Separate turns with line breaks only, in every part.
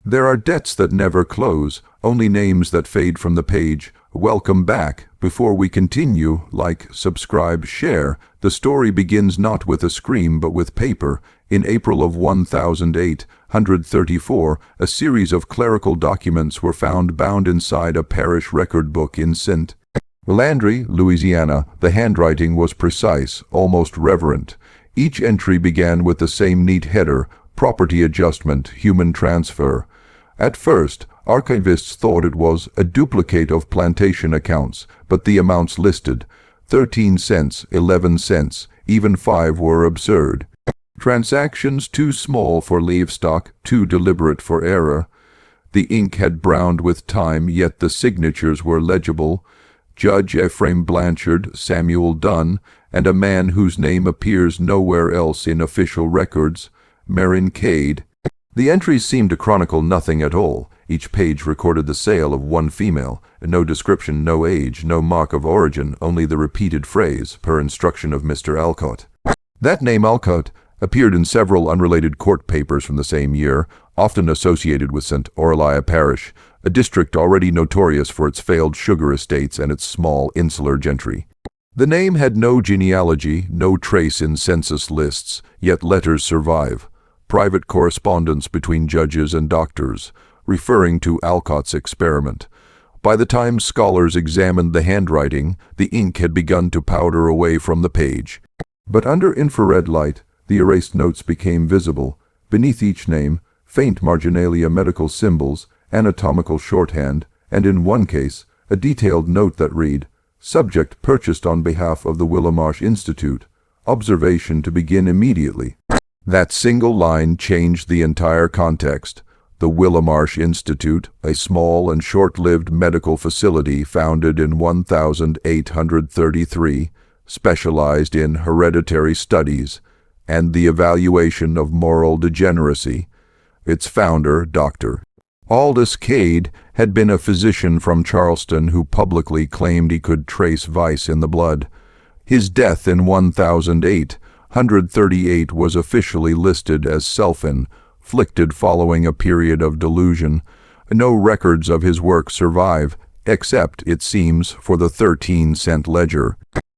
There are debts that never close, only names that fade from the page. Welcome back. Before we continue, like, subscribe, share. The story begins not with a scream but with paper. In April of 1834, a series of clerical documents were found bound inside a parish record book in St. Landry, Louisiana. The handwriting was precise, almost reverent. Each entry began with the same neat header: property adjustment, human transfer. At first, archivists thought it was a duplicate of plantation accounts, but the amounts listed, 13 cents, 11 cents, even 5, were absurd. Transactions too small for livestock, too deliberate for error. The ink had browned with time, yet the signatures were legible: Judge Ephraim Blanchard, Samuel Dunn, and a man whose name appears nowhere else in official records, Magnus Kade. The entries seemed to chronicle nothing at all. Each page recorded the sale of one female. No description, no age, no mark of origin, only the repeated phrase, per instruction of Mr. Alcott. That name, Alcott, appeared in several unrelated court papers from the same year, often associated with St. Aurelia Parish, a district already notorious for its failed sugar estates and its small insular gentry. The name had no genealogy, no trace in census lists, yet letters survive. Private correspondence between judges and doctors, referring to Alcott's experiment. By the time scholars examined the handwriting, the ink had begun to powder away from the page. But under infrared light, the erased notes became visible. Beneath each name, faint marginalia medical symbols, anatomical shorthand, and in one case, a detailed note that read, "Subject purchased on behalf of the Willowmarsh Institute. Observation to begin immediately." That single line changed the entire context. The Willowmarsh Institute, a small and short-lived medical facility founded in 1833, specialized in hereditary studies and the evaluation of moral degeneracy. Its founder, Dr. Aldous Kade, had been a physician from Charleston who publicly claimed he could trace vice in the blood. His death in 1838 was officially listed as self-inflicted following a period of delusion. No records of his work survive, except, it seems, for the 13-cent ledger.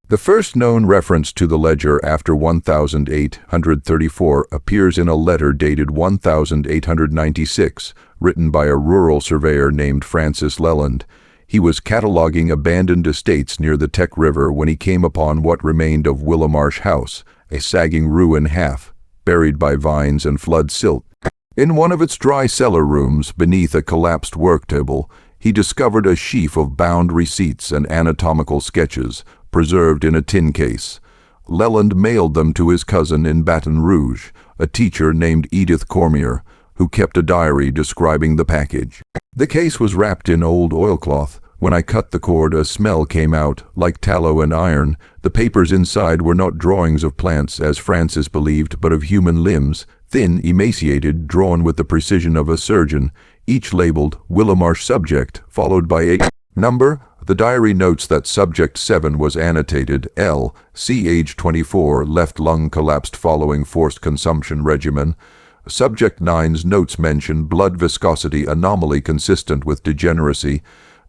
The first known reference to the ledger after 1834 appears in a letter dated 1896, written by a rural surveyor named Francis Leland. He was cataloging abandoned estates near the Tech River when he came upon what remained of Willowmarsh House, a sagging ruin half, buried by vines and flood silt. In one of its dry cellar rooms, beneath a collapsed work table, he discovered a sheaf of bound receipts and anatomical sketches, preserved in a tin case. Leland mailed them to his cousin in Baton Rouge, a teacher named Edith Cormier, who kept a diary describing the package. The case was wrapped in old oilcloth. When I cut the cord, a smell came out, like tallow and iron. The papers inside were not drawings of plants, as Francis believed, but of human limbs, thin, emaciated, drawn with the precision of a surgeon, each labeled Willowmarsh Subject, followed by a number. The diary notes that Subject 7 was annotated L, C, age 24, left lung collapsed following forced consumption regimen. Subject 9's notes mention blood viscosity anomaly consistent with degeneracy.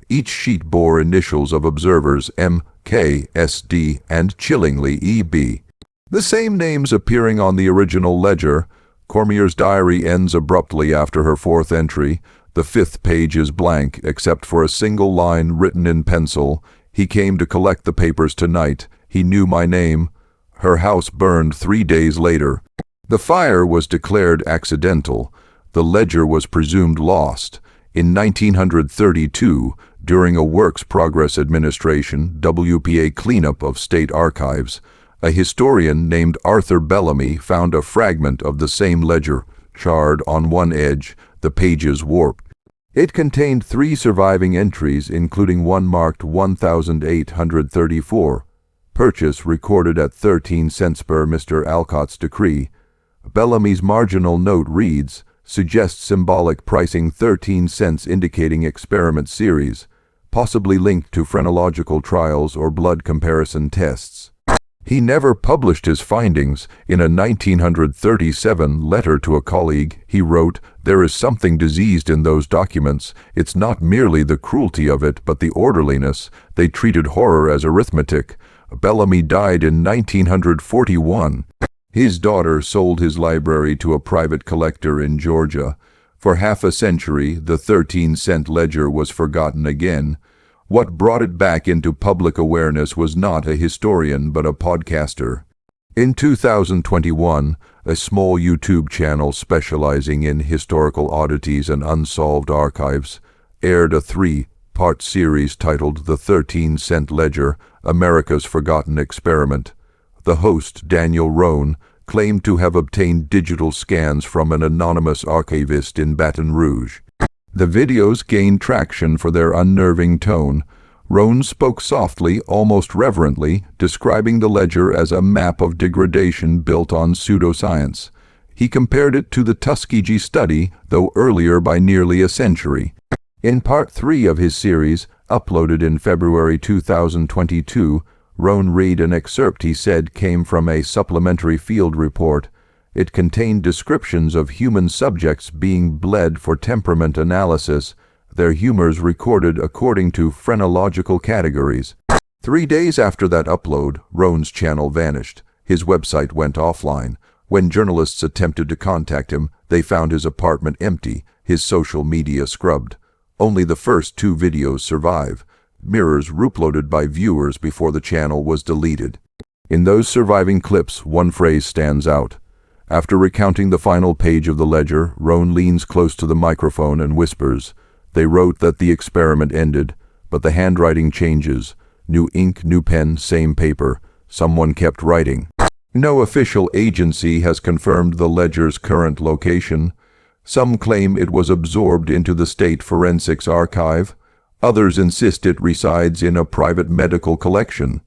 Each sheet bore initials of observers M, K, S, D, and chillingly E, B. The same names appearing on the original ledger. Cormier's diary ends abruptly after her fourth entry. The fifth page is blank, except for a single line written in pencil. "He came to collect the papers tonight. He knew my name." Her house burned 3 days later. The fire was declared accidental. The ledger was presumed lost. In 1932, during a Works Progress Administration WPA cleanup of state archives, a historian named Arthur Bellamy found a fragment of the same ledger, charred on one edge, the pages warped. It contained 3 surviving entries, including one marked 1834, purchase recorded at 13 cents per Mr. Alcott's decree. Bellamy's marginal note reads, suggests symbolic pricing 13 cents indicating experiment series, possibly linked to phrenological trials or blood comparison tests. He never published his findings. In a 1937 letter to a colleague, he wrote, "There is something diseased in those documents. It's not merely the cruelty of it, but the orderliness. They treated horror as arithmetic." Bellamy died in 1941. His daughter sold his library to a private collector in Georgia. For half a century, the 13-cent ledger was forgotten again. What brought it back into public awareness was not a historian but a podcaster. In 2021, a small YouTube channel specializing in historical oddities and unsolved archives aired a 3-part series titled The 13-Cent Ledger, America's Forgotten Experiment. The host, Daniel Rohn, claimed to have obtained digital scans from an anonymous archivist in Baton Rouge. The videos gained traction for their unnerving tone. Rohn spoke softly, almost reverently, describing the ledger as a map of degradation built on pseudoscience. He compared it to the Tuskegee study, though earlier by nearly a century. In Part 3 of his series, uploaded in February 2022, Rohn read an excerpt he said came from a supplementary field report. It contained descriptions of human subjects being bled for temperament analysis, their humors recorded according to phrenological categories. 3 days after that upload, Rohn's channel vanished. His website went offline. When journalists attempted to contact him, they found his apartment empty, his social media scrubbed. Only the first 2 videos survive, mirrors uploaded by viewers before the channel was deleted. In those surviving clips, one phrase stands out. After recounting the final page of the ledger, Rohn leans close to the microphone and whispers, "They wrote that the experiment ended, but the handwriting changes. New ink, new pen, same paper. Someone kept writing." No official agency has confirmed the ledger's current location. Some claim it was absorbed into the State Forensics Archive. Others insist it resides in a private medical collection.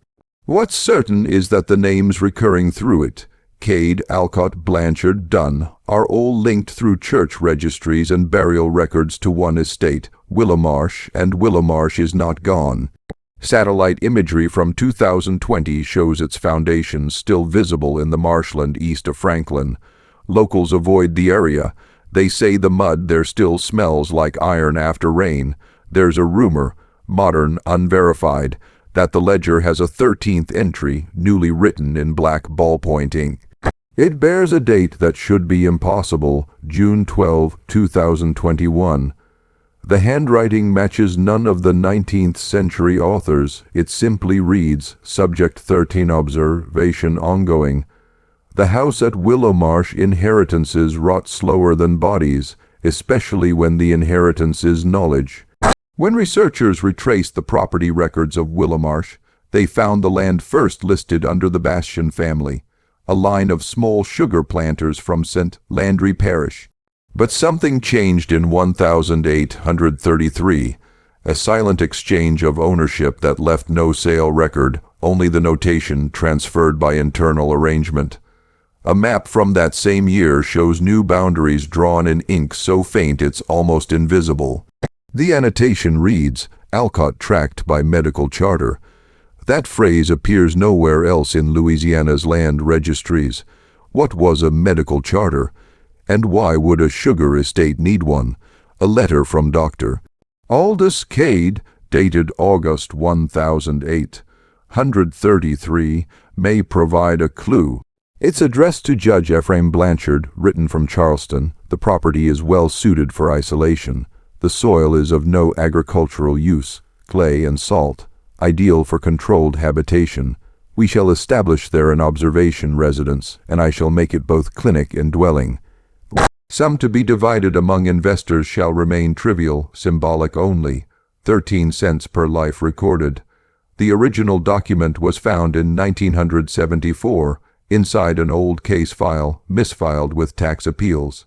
What's certain is that the names recurring through it, Kade, Alcott, Blanchard, Dunn, are all linked through church registries and burial records to one estate, Willowmarsh, and Willowmarsh is not gone. Satellite imagery from 2020 shows its foundations still visible in the marshland east of Franklin. Locals avoid the area. They say the mud there still smells like iron after rain. There's a rumor, modern, unverified, that the ledger has a 13th entry, newly written in black ballpoint ink. It bears a date that should be impossible, June 12, 2021. The handwriting matches none of the 19th century authors. It simply reads, Subject 13 observation ongoing. The house at Willowmarsh inheritances rot slower than bodies, especially when the inheritance is knowledge. When researchers retraced the property records of Willowmarsh, they found the land first listed under the Bastian family, a line of small sugar planters from St. Landry Parish. But something changed in 1833, a silent exchange of ownership that left no sale record, only the notation transferred by internal arrangement. A map from that same year shows new boundaries drawn in ink so faint it's almost invisible. The annotation reads, Alcott tracked by medical charter. That phrase appears nowhere else in Louisiana's land registries. What was a medical charter? And why would a sugar estate need one? A letter from Dr. Aldous Kade, dated August 1833, may provide a clue. It's addressed to Judge Ephraim Blanchard, written from Charleston. The property is well suited for isolation. The soil is of no agricultural use, clay and salt, ideal for controlled habitation. We shall establish there an observation residence, and I shall make it both clinic and dwelling. Sum to be divided among investors shall remain trivial, symbolic only, 13 cents per life recorded. The original document was found in 1974, inside an old case file, misfiled with tax appeals.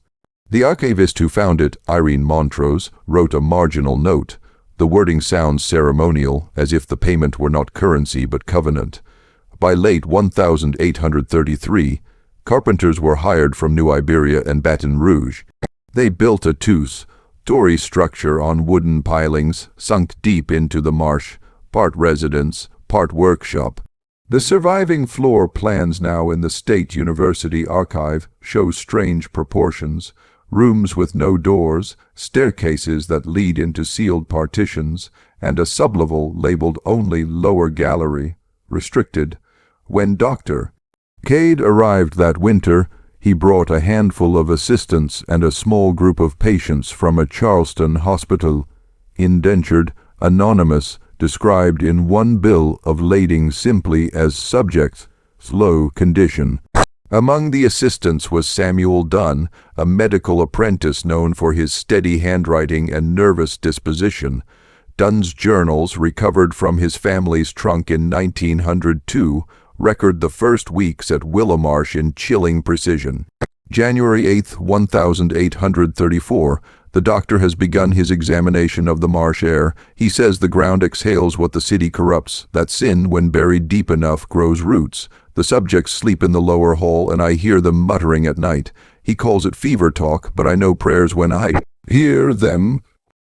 The archivist who found it, Irene Montrose, wrote a marginal note. The wording sounds ceremonial, as if the payment were not currency but covenant. By late 1833, carpenters were hired from New Iberia and Baton Rouge. They built a two-story structure on wooden pilings, sunk deep into the marsh, part residence, part workshop. The surviving floor plans now in the State University Archive show strange proportions, rooms with no doors, staircases that lead into sealed partitions, and a sublevel labeled only Lower Gallery, restricted. When Dr. Kade arrived that winter, he brought a handful of assistants and a small group of patients from a Charleston hospital, indentured, anonymous, described in one bill of lading simply as subjects, slow condition. Among the assistants was Samuel Dunn, a medical apprentice known for his steady handwriting and nervous disposition. Dunn's journals, recovered from his family's trunk in 1902, record the first weeks at Willowmarsh in chilling precision. January 8, 1834, the doctor has begun his examination of the marsh air. He says the ground exhales what the city corrupts, that sin, when buried deep enough, grows roots. The subjects sleep in the lower hall, and I hear them muttering at night. He calls it fever talk, but I know prayers when I hear them.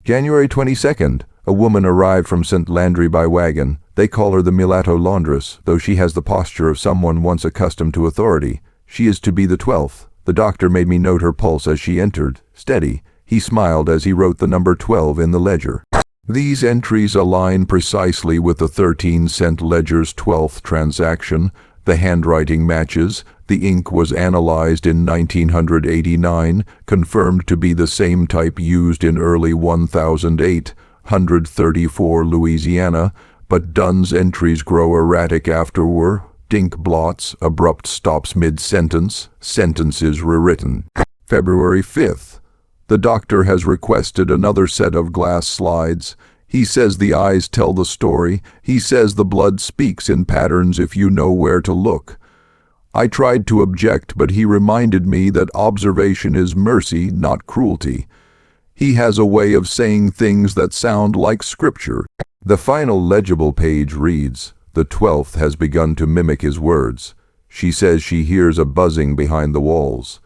January 22nd, a woman arrived from St. Landry by wagon. They call her the mulatto laundress, though she has the posture of someone once accustomed to authority. She is to be the 12th. The doctor made me note her pulse as she entered. Steady. He smiled as he wrote the number 12 in the ledger. These entries align precisely with the 13-cent ledger's 12th transaction. The handwriting matches. The ink was analyzed in 1989, confirmed to be the same type used in early 1834 Louisiana, but Dunn's entries grow erratic afterward. Dink blots, abrupt stops mid-sentence, sentences rewritten. February 5th. The doctor has requested another set of glass slides. He says the eyes tell the story. He says the blood speaks in patterns if you know where to look. I tried to object, but he reminded me that observation is mercy, not cruelty. He has a way of saying things that sound like scripture. The final legible page reads, "The 12th has begun to mimic his words. She says she hears a buzzing behind the walls."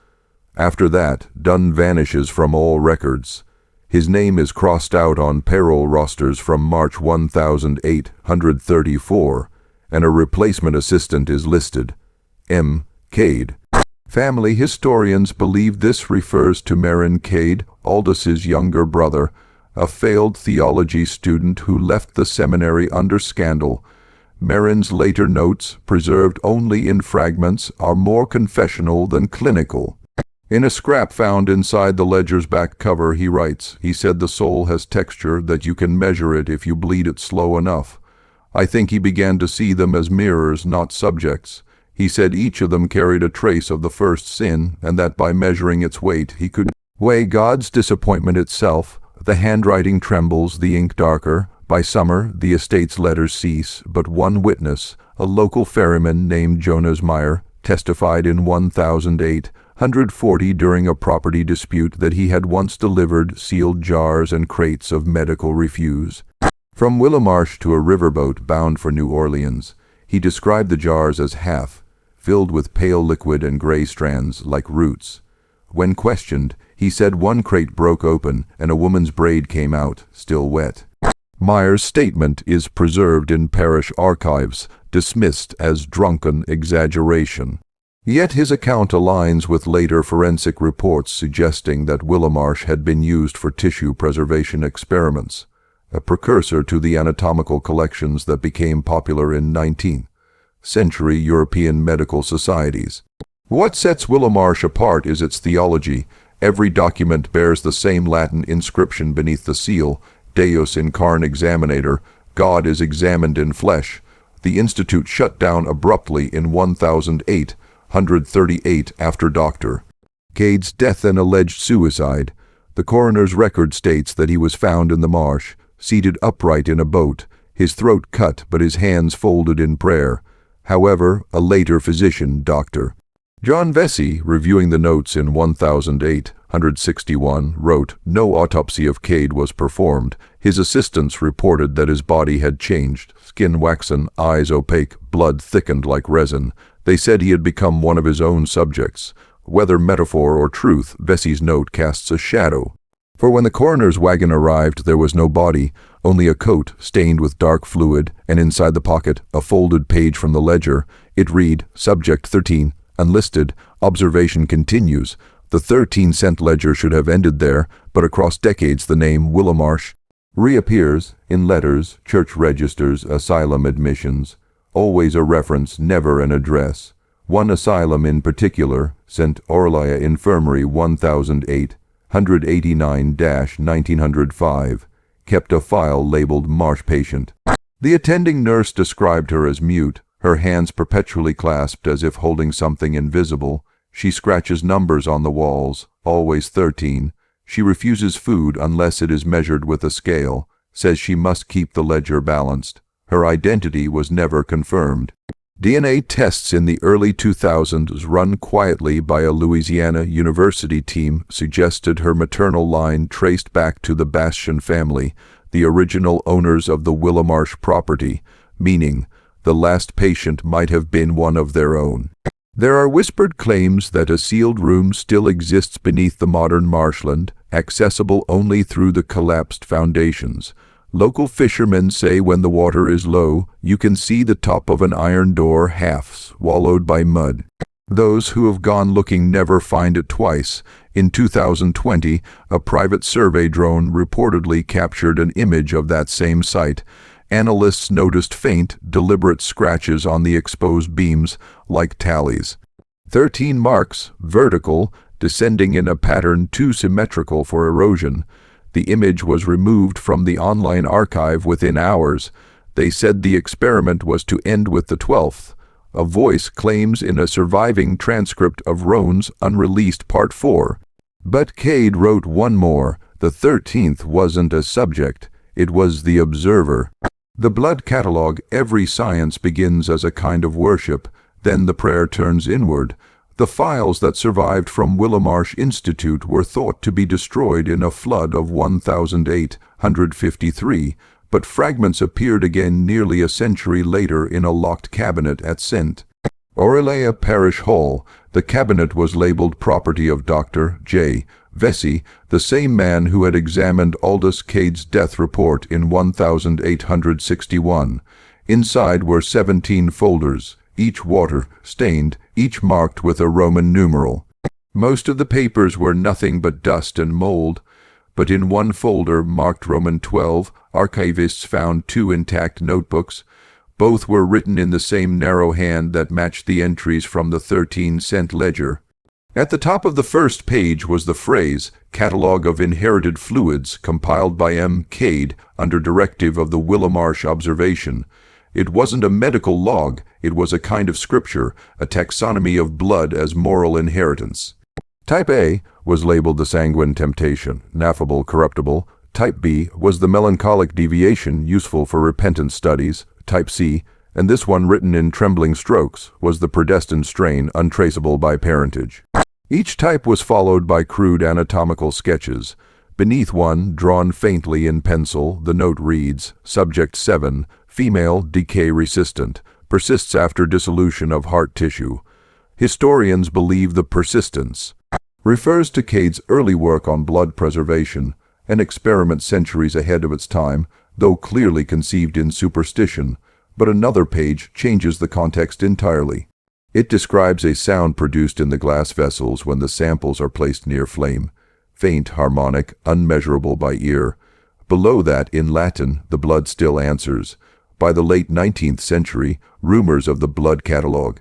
After that, Dunn vanishes from all records. His name is crossed out on payroll rosters from March 1834, and a replacement assistant is listed, M. Kade. Family historians believe this refers to Magnus Kade, Aldous' younger brother, a failed theology student who left the seminary under scandal. Marin's later notes, preserved only in fragments, are more confessional than clinical. In a scrap found inside the ledger's back cover, he writes, "He said the soul has texture, that you can measure it if you bleed it slow enough. I think he began to see them as mirrors, not subjects. He said each of them carried a trace of the first sin, and that by measuring its weight he could weigh God's disappointment itself. The handwriting trembles, the ink darker. By summer, the estate's letters cease, but one witness, a local ferryman named Jonas Meyer, testified in 1840 during a property dispute that he had once delivered sealed jars and crates of medical refuse from Willowmarsh to a riverboat bound for New Orleans. He described the jars as half, filled with pale liquid and gray strands like roots. When questioned, he said one crate broke open and a woman's braid came out, still wet. Meyer's statement is preserved in parish archives, dismissed as drunken exaggeration. Yet his account aligns with later forensic reports suggesting that Willowmarsh had been used for tissue preservation experiments, a precursor to the anatomical collections that became popular in 19th century European medical societies. What sets Willowmarsh apart is its theology. Every document bears the same Latin inscription beneath the seal, Deus in carne examinator, God is examined in flesh. The institute shut down abruptly in 1838 after Dr. Kade's death and alleged suicide. The coroner's record states that he was found in the marsh, seated upright in a boat, his throat cut but his hands folded in prayer. However, a later physician, Dr. John Vesey, reviewing the notes in 1861, wrote, "No autopsy of Kade was performed. His assistants reported that his body had changed, skin waxen, eyes opaque, blood thickened like resin. They said he had become one of his own subjects. Whether metaphor or truth, Vesey's note casts a shadow. For when the coroner's wagon arrived, there was no body. only a coat stained with dark fluid, and inside the pocket, a folded page from the ledger. It read, Subject 13, unlisted, observation continues. The 13-cent ledger should have ended there, but across decades the name Willowmarsh reappears in letters, church registers, asylum admissions. Always a reference, never an address. One asylum in particular, St. Orlia Infirmary 1008, 189-1905, kept a file labeled Marsh Patient. The attending nurse described her as mute, her hands perpetually clasped as if holding something invisible. She scratches numbers on the walls, always 13. She refuses food unless it is measured with a scale, says she must keep the ledger balanced. Her identity was never confirmed. DNA tests in the early 2000s run quietly by a Louisiana University team suggested her maternal line traced back to the Bastian family, the original owners of the Willowmarsh property, meaning the last patient might have been one of their own. There are whispered claims that a sealed room still exists beneath the modern marshland, accessible only through the collapsed foundations. Local fishermen say when the water is low, you can see the top of an iron door half swallowed by mud. Those who have gone looking never find it twice. In 2020, a private survey drone reportedly captured an image of that same site. Analysts noticed faint, deliberate scratches on the exposed beams, like tallies. 13 marks, vertical, descending in a pattern too symmetrical for erosion. The image was removed from the online archive within hours. They said the experiment was to end with the 12th. A voice claims in a surviving transcript of Roan's unreleased Part 4. But Kade wrote one more. The 13th wasn't a subject, it was the observer. The blood catalog, every science begins as a kind of worship, then the prayer turns inward. The files that survived from Willowmarsh Institute were thought to be destroyed in a flood of 1853, but fragments appeared again nearly a century later in a locked cabinet at St. Orlia Parish Hall. The cabinet was labeled property of Dr. J. Vesey, the same man who had examined Aldous Kade's death report in 1861. Inside were 17 folders, each water-stained, each marked with a Roman numeral. Most of the papers were nothing but dust and mold, but in one folder marked Roman 12, archivists found 2 intact notebooks. Both were written in the same narrow hand that matched the entries from the 13-cent ledger. At the top of the first page was the phrase, Catalog of Inherited Fluids, compiled by M. Kade under directive of the Willowmarsh Observation. It wasn't a medical log, it was a kind of scripture, a taxonomy of blood as moral inheritance. Type A was labeled the sanguine temptation, ineffable, corruptible. Type B was the melancholic deviation, useful for repentant studies. Type C, and this one written in trembling strokes, was the predestined strain, untraceable by parentage. Each type was followed by crude anatomical sketches. Beneath one, drawn faintly in pencil, the note reads, Subject 7, female, decay-resistant, persists after dissolution of heart tissue. Historians believe the persistence refers to Kade's early work on blood preservation, an experiment centuries ahead of its time, though clearly conceived in superstition. But another page changes the context entirely. It describes a sound produced in the glass vessels when the samples are placed near flame, faint, harmonic, unmeasurable by ear. Below that, in Latin, the blood still answers. By the late 19th century, rumors of the blood catalog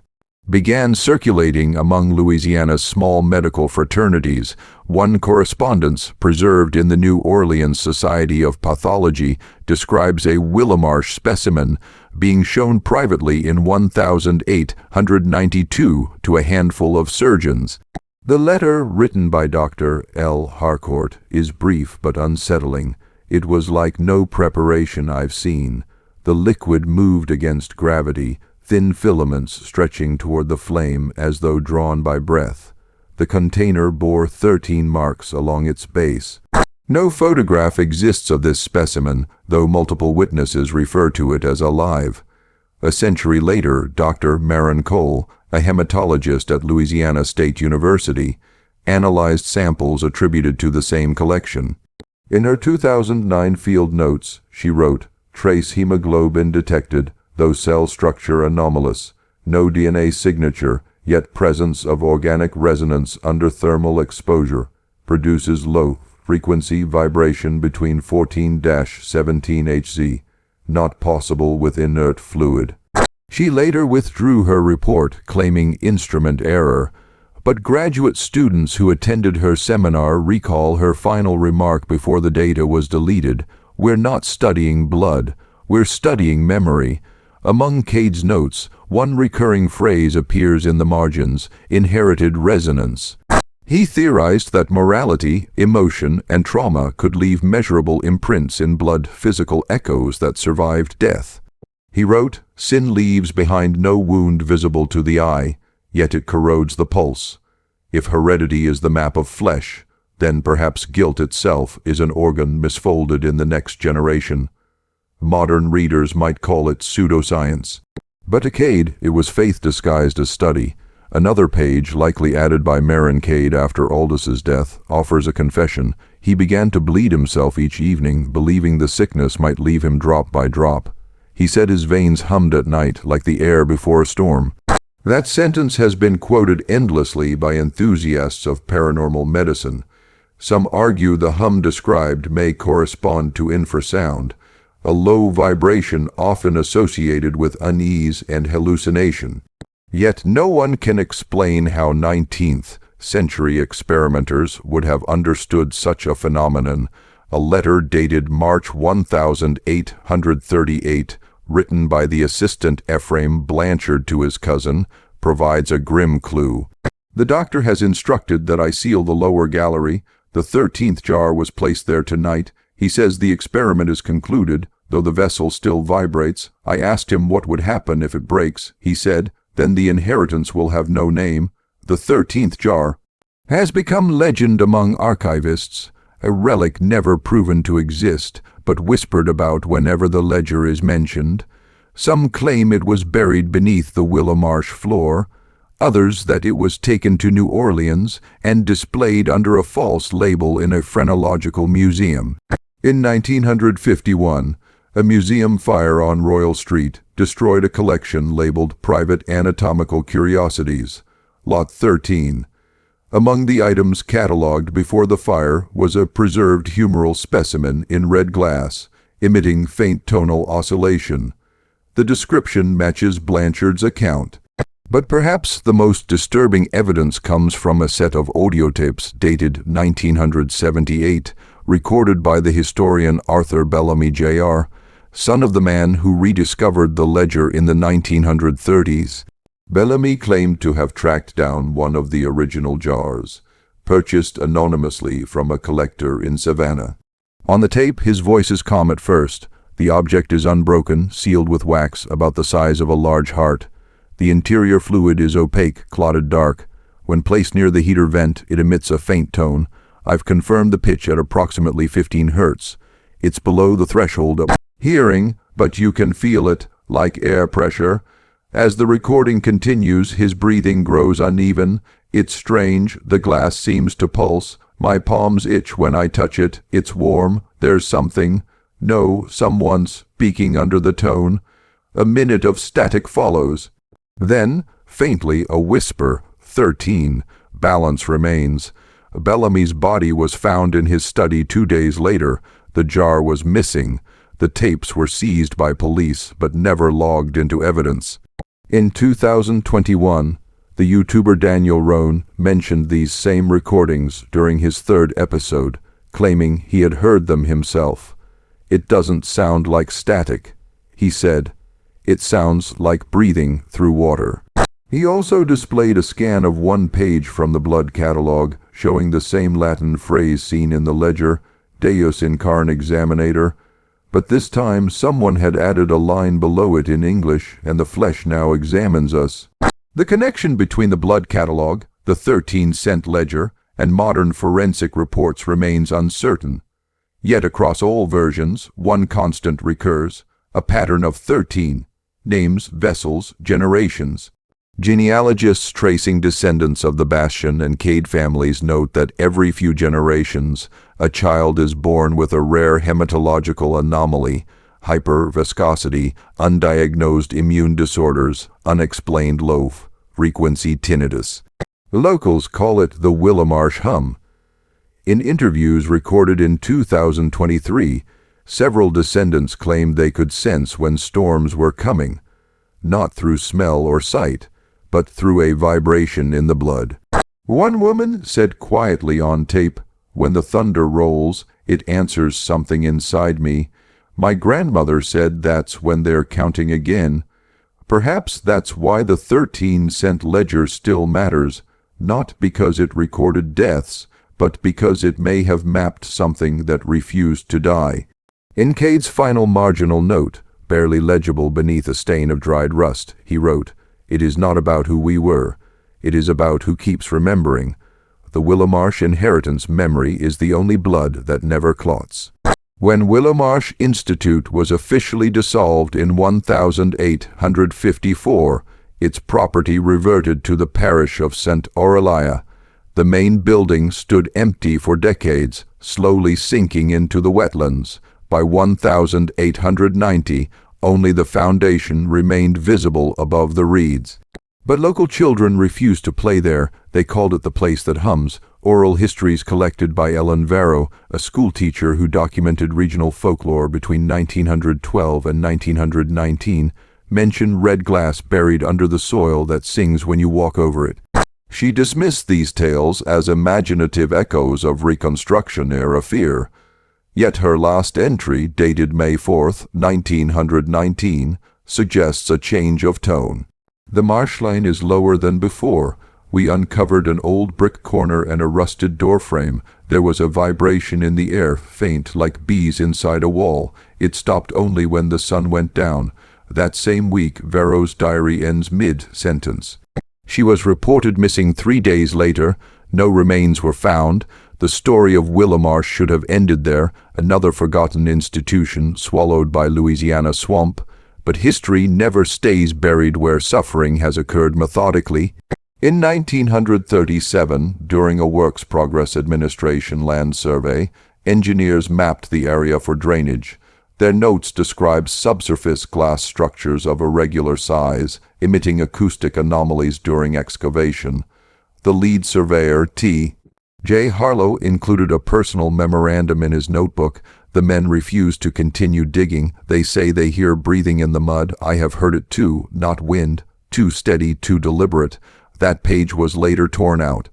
began circulating among Louisiana's small medical fraternities. One correspondence, preserved in the New Orleans Society of Pathology, describes a Willowmarsh specimen being shown privately in 1892 to a handful of surgeons. The letter, written by Dr. L. Harcourt, is brief but unsettling. It was like no preparation I've seen. The liquid moved against gravity, thin filaments stretching toward the flame as though drawn by breath. The container bore 13 marks along its base. No photograph exists of this specimen, though multiple witnesses refer to it as alive. A century later, Dr. Marin Cole, a hematologist at Louisiana State University, analyzed samples attributed to the same collection. In her 2009 field notes, she wrote, "Trace hemoglobin detected, though cell structure anomalous. No DNA signature, yet presence of organic resonance under thermal exposure. Produces low-frequency vibration between 14-17 Hz. Not possible with inert fluid." She later withdrew her report, claiming instrument error, but graduate students who attended her seminar recall her final remark before the data was deleted: "We're not studying blood, we're studying memory." Among Kade's notes, one recurring phrase appears in the margins: inherited resonance. He theorized that morality, emotion, and trauma could leave measurable imprints in blood, physical echoes that survived death. He wrote, "Sin leaves behind no wound visible to the eye, yet it corrodes the pulse. If heredity is the map of flesh, then perhaps guilt itself is an organ misfolded in the next generation. Modern readers might call it pseudoscience. But to Kade, it was faith disguised as study. Another page, likely added by Magnus Kade after Aldous' death, offers a confession. He began to bleed himself each evening, believing the sickness might leave him drop by drop. He said his veins hummed at night, like the air before a storm. That sentence has been quoted endlessly by enthusiasts of paranormal medicine. Some argue the hum described may correspond to infrasound, a low vibration often associated with unease and hallucination. Yet no one can explain how 19th century experimenters would have understood such a phenomenon. A letter dated March 1838, written by the assistant Ephraim Blanchard to his cousin, provides a grim clue. "The doctor has instructed that I seal the lower gallery. The 13th jar was placed there tonight. He says the experiment is concluded, though the vessel still vibrates. I asked him what would happen if it breaks. He said, then the inheritance will have no name. The 13th jar has become legend among archivists, a relic never proven to exist, but whispered about whenever the ledger is mentioned. Some claim it was buried beneath the Willowmarsh floor, others that it was taken to New Orleans and displayed under a false label in a phrenological museum. In 1951, a museum fire on Royal Street destroyed a collection labeled Private Anatomical Curiosities, Lot 13. Among the items catalogued before the fire was a preserved humeral specimen in red glass, emitting faint tonal oscillation. The description matches Blanchard's account. But perhaps the most disturbing evidence comes from a set of audiotapes dated 1978, recorded by the historian Arthur Bellamy Jr., son of the man who rediscovered the ledger in the 1930s. Bellamy claimed to have tracked down one of the original jars, purchased anonymously from a collector in Savannah. On the tape, his voice is calm at first. The object is unbroken, sealed with wax about the size of a large heart. The interior fluid is opaque, clotted dark. When placed near the heater vent, it emits a faint tone. I've confirmed the pitch at approximately 15 Hz. It's below the threshold of hearing, but you can feel it, like air pressure. As the recording continues, his breathing grows uneven. It's strange, the glass seems to pulse. My palms itch when I touch it. It's warm. There's something. No, someone speaking under the tone. A minute of static follows. Then, faintly, a whisper. 13. Balance remains. Bellamy's body was found in his study 2 days later. The jar was missing. The tapes were seized by police, but never logged into evidence. In 2021, the YouTuber Daniel Rohn mentioned these same recordings during his 3rd episode, claiming he had heard them himself. "It doesn't sound like static," he said. "It sounds like breathing through water." He also displayed a scan of one page from the blood catalog, showing the same Latin phrase seen in the ledger, Deus in carne examinator, but this time someone had added a line below it in English, and the flesh now examines us. The connection between the blood catalog, the 13-cent ledger, and modern forensic reports remains uncertain. Yet across all versions, one constant recurs, a pattern of 13, names, vessels, generations. Genealogists tracing descendants of the Bastion and Kade families note that every few generations, a child is born with a rare hematological anomaly, hyperviscosity, undiagnosed immune disorders, unexplained low-frequency tinnitus. Locals call it the Willowmarsh hum. In interviews recorded in 2023, several descendants claimed they could sense when storms were coming, not through smell or sight, but through a vibration in the blood. One woman said quietly on tape, "When the thunder rolls, it answers something inside me. My grandmother said that's when they're counting again." Perhaps that's why the 13-cent ledger still matters, not because it recorded deaths, but because it may have mapped something that refused to die. In Kade's final marginal note, barely legible beneath a stain of dried rust, he wrote, "It is not about who we were. It is about who keeps remembering. The Willowmarsh inheritance memory is the only blood that never clots." When Willowmarsh Institute was officially dissolved in 1854, its property reverted to the parish of St. Aurelia. The main building stood empty for decades, slowly sinking into the wetlands. By 1890, only the foundation remained visible above the reeds. But local children refused to play there. They called it the place that hums. Oral histories collected by Ellen Varro, a schoolteacher who documented regional folklore between 1912 and 1919, mention red glass buried under the soil that sings when you walk over it. She dismissed these tales as imaginative echoes of Reconstruction-era fear. Yet her last entry, dated May 4, 1919, suggests a change of tone. "The marshline is lower than before. We uncovered an old brick corner and a rusted doorframe. There was a vibration in the air, faint like bees inside a wall. It stopped only when the sun went down." That same week, Varro's diary ends mid-sentence. She was reported missing 3 days later. No remains were found. The story of Willowmarsh should have ended there, another forgotten institution swallowed by Louisiana swamp. But history never stays buried where suffering has occurred methodically. In 1937, during a Works Progress Administration land survey, engineers mapped the area for drainage. Their notes describe subsurface glass structures of irregular size, emitting acoustic anomalies during excavation. The lead surveyor, T.J. Harlow, included a personal memorandum in his notebook. "The men refuse to continue digging. They say they hear breathing in the mud. I have heard it too, not wind. Too steady, too deliberate." That page was later torn out.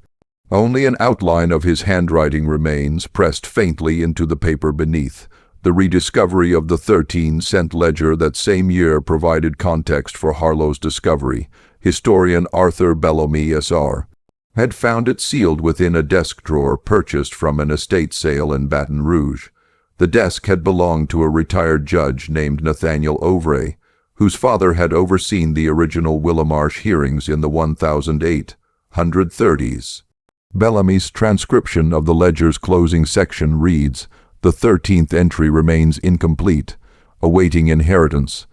Only an outline of his handwriting remains, pressed faintly into the paper beneath. The rediscovery of the 13-cent ledger that same year provided context for Harlow's discovery. Historian Arthur Bellamy, S.R., had found it sealed within a desk drawer purchased from an estate sale in Baton Rouge. The desk had belonged to a retired judge named Nathaniel Ovray, whose father had overseen the original Willowmarsh hearings in the 1830s. Bellamy's transcription of the ledger's closing section reads, "The 13th entry remains incomplete, awaiting inheritance."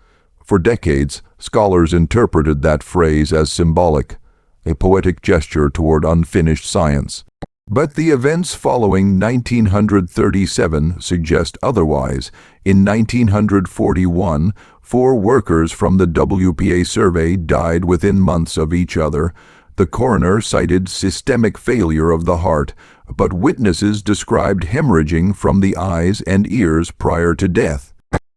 For decades, scholars interpreted that phrase as symbolic, a poetic gesture toward unfinished science. But the events following 1937 suggest otherwise. In 1941, 4 workers from the WPA survey died within months of each other. The coroner cited systemic failure of the heart, but witnesses described hemorrhaging from the eyes and ears prior to death.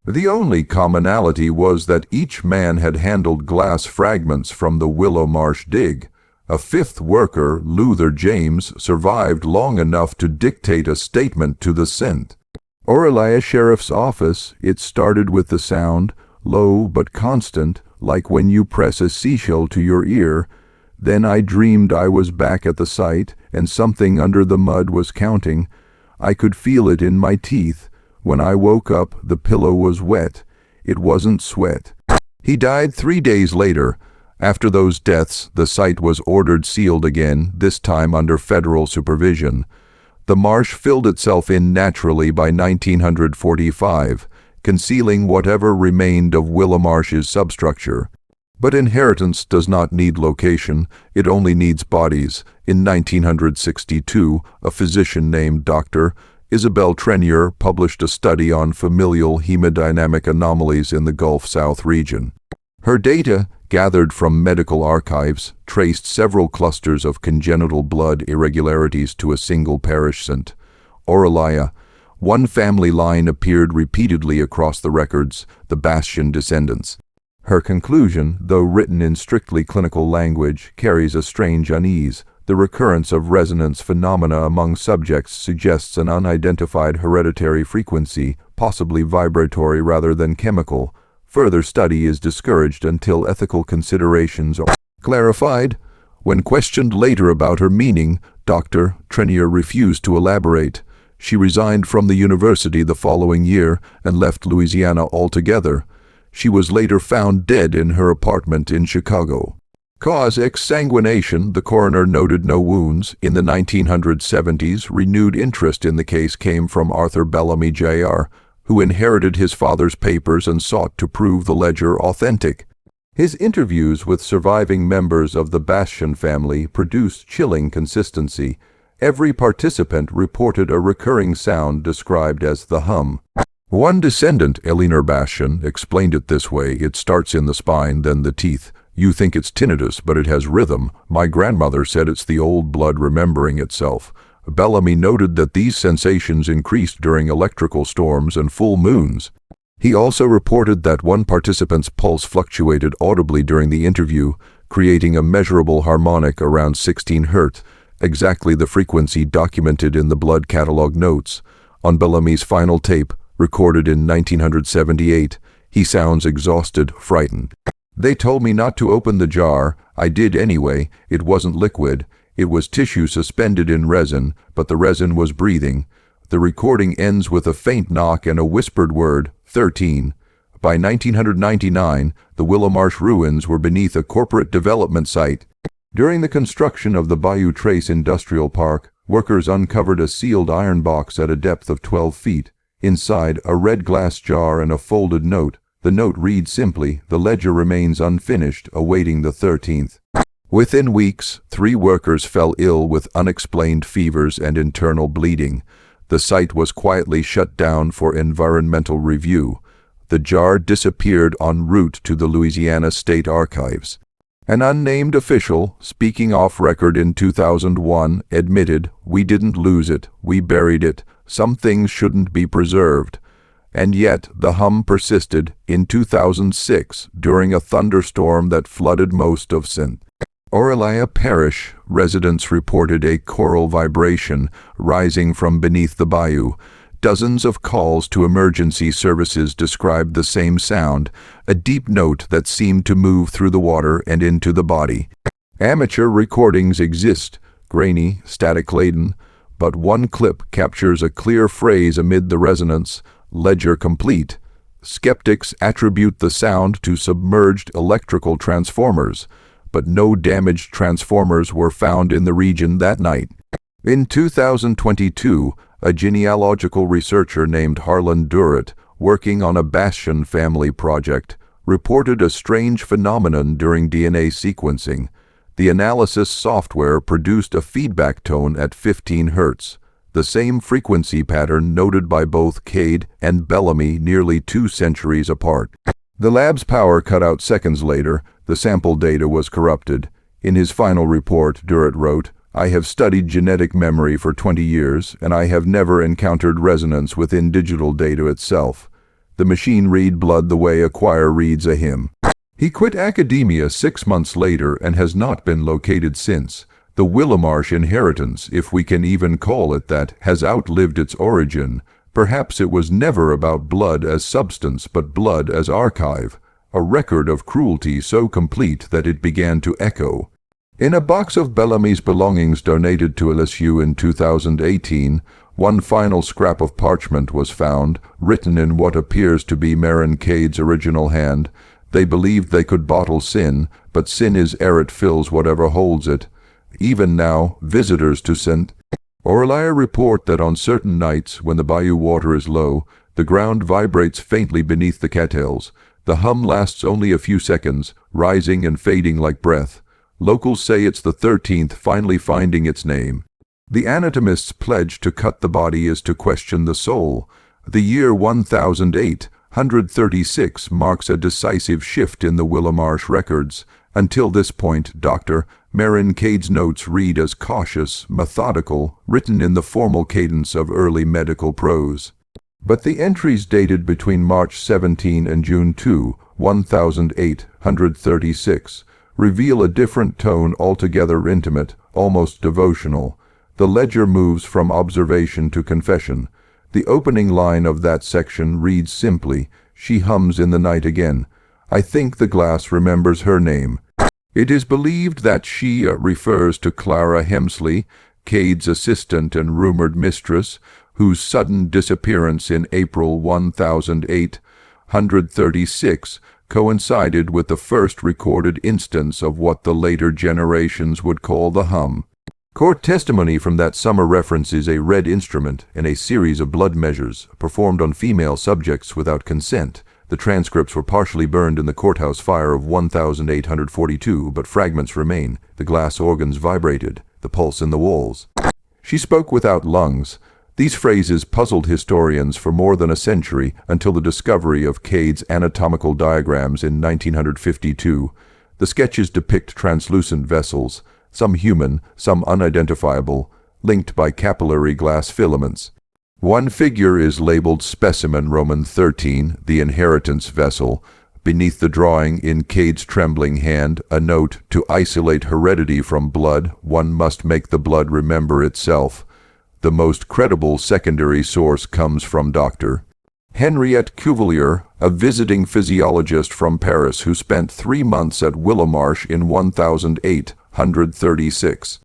The only commonality was that each man had handled glass fragments from the Willowmarsh dig. A 5th worker, Luther James, survived long enough to dictate a statement to the St. Aurelia Sheriff's Office. "It started with the sound, low but constant, like when you press a seashell to your ear. Then I dreamed I was back at the site, and something under the mud was counting. I could feel it in my teeth. When I woke up, the pillow was wet. It wasn't sweat." He died 3 days later. After those deaths, the site was ordered sealed again, this time under federal supervision. The marsh filled itself in naturally by 1945, concealing whatever remained of Willowmarsh's substructure. But inheritance does not need location, it only needs bodies. In 1962, a physician named Dr. Isabel Trenier published a study on familial hemodynamic anomalies in the Gulf South region. Her data, gathered from medical archives, traced several clusters of congenital blood irregularities to a single parish St. Aurelia. One family line appeared repeatedly across the records, the Bastion descendants. Her conclusion, though written in strictly clinical language, carries a strange unease. The recurrence of resonance phenomena among subjects suggests an unidentified hereditary frequency, possibly vibratory rather than chemical. Further study is discouraged until ethical considerations are clarified. When questioned later about her meaning, Dr. Trenier refused to elaborate. She resigned from the university the following year and left Louisiana altogether. She was later found dead in her apartment in Chicago. Cause exsanguination, the coroner noted no wounds. In the 1970s, renewed interest in the case came from Arthur Bellamy Jr., who inherited his father's papers and sought to prove the ledger authentic. His interviews with surviving members of the Bastion family produced chilling consistency. Every participant reported a recurring sound described as the hum. One descendant, Elinor Bastion, explained it this way: "It starts in the spine, then the teeth. You think it's tinnitus, but it has rhythm. My grandmother said it's the old blood remembering itself." Bellamy noted that these sensations increased during electrical storms and full moons. He also reported that one participant's pulse fluctuated audibly during the interview, creating a measurable harmonic around 16 Hz, exactly the frequency documented in the blood catalog notes. On Bellamy's final tape, recorded in 1978, he sounds exhausted, frightened. "They told me not to open the jar. I did anyway. It wasn't liquid. It was tissue suspended in resin, but the resin was breathing." The recording ends with a faint knock and a whispered word, 13. By 1999, the Willowmarsh ruins were beneath a corporate development site. During the construction of the Bayou Trace Industrial Park, workers uncovered a sealed iron box at a depth of 12 feet. Inside, a red glass jar and a folded note. The note reads simply, "The ledger remains unfinished, awaiting the 13th. Within weeks, 3 workers fell ill with unexplained fevers and internal bleeding. The site was quietly shut down for environmental review. The jar disappeared en route to the Louisiana State Archives. An unnamed official, speaking off record in 2001, admitted, "We didn't lose it, we buried it. Some things shouldn't be preserved." And yet the hum persisted. In 2006, during a thunderstorm that flooded most of St. Aurelia Parish, residents reported a choral vibration rising from beneath the bayou. Dozens of calls to emergency services described the same sound, a deep note that seemed to move through the water and into the body. Amateur recordings exist, grainy, static-laden, but one clip captures a clear phrase amid the resonance: "Ledger complete." Skeptics attribute the sound to submerged electrical transformers, but no damaged transformers were found in the region that night. In 2022, a genealogical researcher named Harlan Durrett, working on a Bastion family project, reported a strange phenomenon during DNA sequencing. The analysis software produced a feedback tone at 15 Hz, the same frequency pattern noted by both Kade and Bellamy nearly 2 centuries apart. The lab's power cut out seconds later. The sample data was corrupted. In his final report, Durrett wrote, "I have studied genetic memory for 20 years, and I have never encountered resonance within digital data itself. The machine read blood the way a choir reads a hymn." He quit academia 6 months later and has not been located since. The Willowmarsh inheritance, if we can even call it that, has outlived its origin. Perhaps it was never about blood as substance, but blood as archive, a record of cruelty so complete that it began to echo. In a box of Bellamy's belongings donated to LSU in 2018, one final scrap of parchment was found, written in what appears to be Magnus Kade's original hand. They believed they could bottle sin, but sin is ere it fills whatever holds it. Even now, visitors to St. Aurelia report that on certain nights, when the bayou water is low, the ground vibrates faintly beneath the cattails. The hum lasts only a few seconds, rising and fading like breath. Locals say it's the 13th finally finding its name. The anatomist's pledge to cut the body is to question the soul. The year 1836 marks a decisive shift in the Willowmarsh records. Until this point, Dr. Magnus Kade's notes read as cautious, methodical, written in the formal cadence of early medical prose. But the entries dated between March 17 and June 2, 1836, reveal a different tone, altogether intimate, almost devotional. The ledger moves from observation to confession. The opening line of that section reads simply, "She hums in the night again. I think the glass remembers her name." It is believed that she refers to Clara Hemsley, Kade's assistant and rumored mistress, whose sudden disappearance in April 1836 coincided with the first recorded instance of what the later generations would call the hum. Court testimony from that summer references a red instrument and a series of blood measures performed on female subjects without consent. The transcripts were partially burned in the courthouse fire of 1842, but fragments remain. The glass organs vibrated, the pulse in the walls. She spoke without lungs. These phrases puzzled historians for more than a century until the discovery of Kade's anatomical diagrams in 1952. The sketches depict translucent vessels, some human, some unidentifiable, linked by capillary glass filaments. One figure is labeled Specimen Roman 13, the inheritance vessel. Beneath the drawing, in Kade's trembling hand, a note, "To isolate heredity from blood, one must make the blood remember itself." The most credible secondary source comes from Dr. Henriette Cuvelier, a visiting physiologist from Paris who spent 3 months at Willowmarsh in 1836.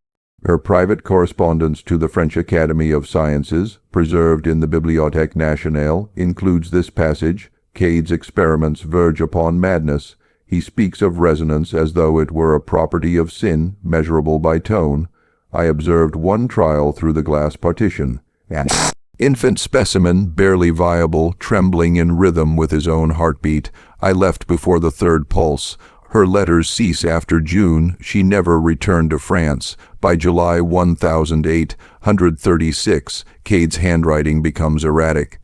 Her private correspondence to the French Academy of Sciences, preserved in the Bibliothèque Nationale, includes this passage, "Kade's experiments verge upon madness. He speaks of resonance as though it were a property of sin, measurable by tone. I observed one trial through the glass partition. An infant specimen, barely viable, trembling in rhythm with his own heartbeat. I left before the third pulse. Her letters cease after June. She never returned to France. By July 1836, Kade's handwriting becomes erratic.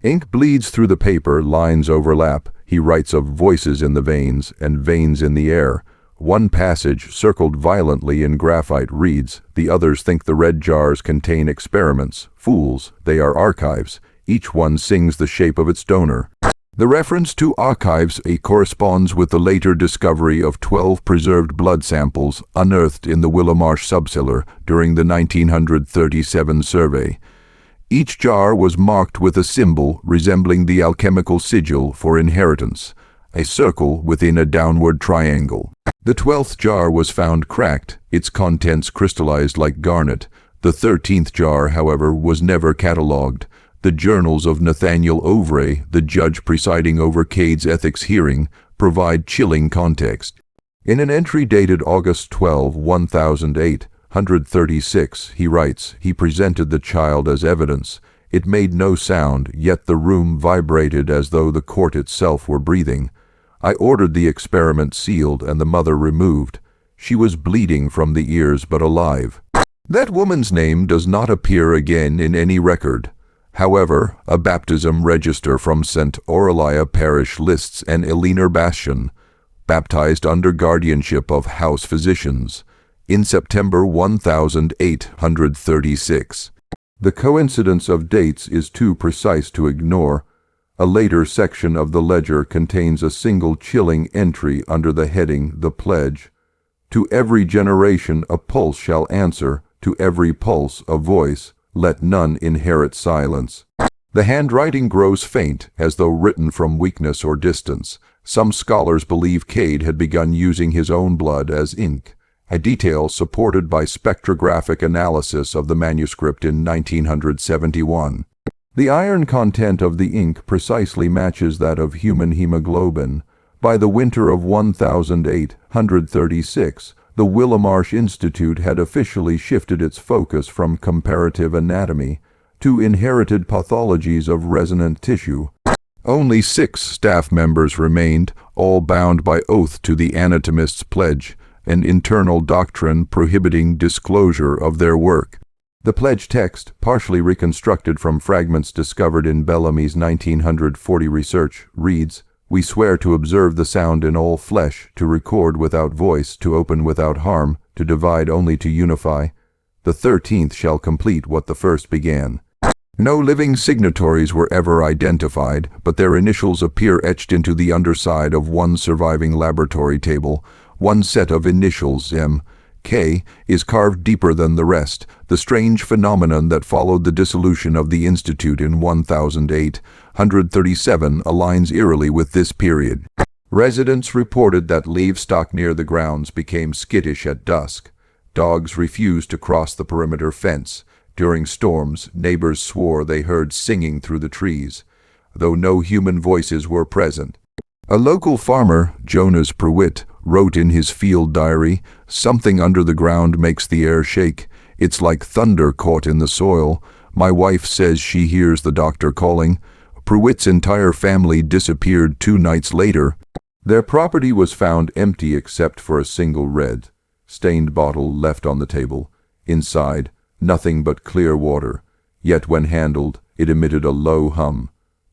Ink bleeds through the paper, lines overlap. He writes of voices in the veins and veins in the air. One passage, circled violently in graphite, reads, "The others think the red jars contain experiments. Fools, they are archives. Each one sings the shape of its donor." The reference to archives corresponds with the later discovery of 12 preserved blood samples unearthed in the Willowmarsh subcellar during the 1937 survey. Each jar was marked with a symbol resembling the alchemical sigil for inheritance, a circle within a downward triangle. The 12th jar was found cracked, its contents crystallized like garnet. The 13th jar, however, was never catalogued. The journals of Nathaniel Ovray, the judge presiding over Kade's ethics hearing, provide chilling context. In an entry dated August 12, 1836, he writes, "He presented the child as evidence. It made no sound, yet the room vibrated as though the court itself were breathing. I ordered the experiment sealed and the mother removed. She was bleeding from the ears but alive." That woman's name does not appear again in any record. However, a baptism register from St. Aurelia Parish lists an Eleanor Bastian, baptized under guardianship of house physicians, in September 1836. The coincidence of dates is too precise to ignore. A later section of the ledger contains a single chilling entry under the heading, "The Pledge." "To every generation a pulse shall answer, to every pulse a voice. Let none inherit silence." The handwriting grows faint, as though written from weakness or distance. Some scholars believe Kade had begun using his own blood as ink, a detail supported by spectrographic analysis of the manuscript in 1971. The iron content of the ink precisely matches that of human hemoglobin. By the winter of 1836, the Willowmarsh Institute had officially shifted its focus from comparative anatomy to inherited pathologies of resonant tissue. Only 6 staff members remained, all bound by oath to the anatomist's pledge, an internal doctrine prohibiting disclosure of their work. The pledge text, partially reconstructed from fragments discovered in Bellamy's 1940 research, reads, "We swear to observe the sound in all flesh, to record without voice, to open without harm, to divide only to unify. The 13th shall complete what the first began." No living signatories were ever identified, but their initials appear etched into the underside of one surviving laboratory table. One set of initials, M.K., is carved deeper than the rest, the strange phenomenon that followed the dissolution of the Institute in 1837 aligns eerily with this period. Residents reported that livestock near the grounds became skittish at dusk. Dogs refused to cross the perimeter fence. During storms, neighbors swore they heard singing through the trees, though no human voices were present. A local farmer, Jonas Pruitt, wrote in his field diary, "Something under the ground makes the air shake. It's like thunder caught in the soil. My wife says she hears the doctor calling." Pruitt's entire family disappeared 2 nights later. Their property was found empty except for a single red, stained bottle left on the table. Inside, nothing but clear water, yet when handled, it emitted a low hum.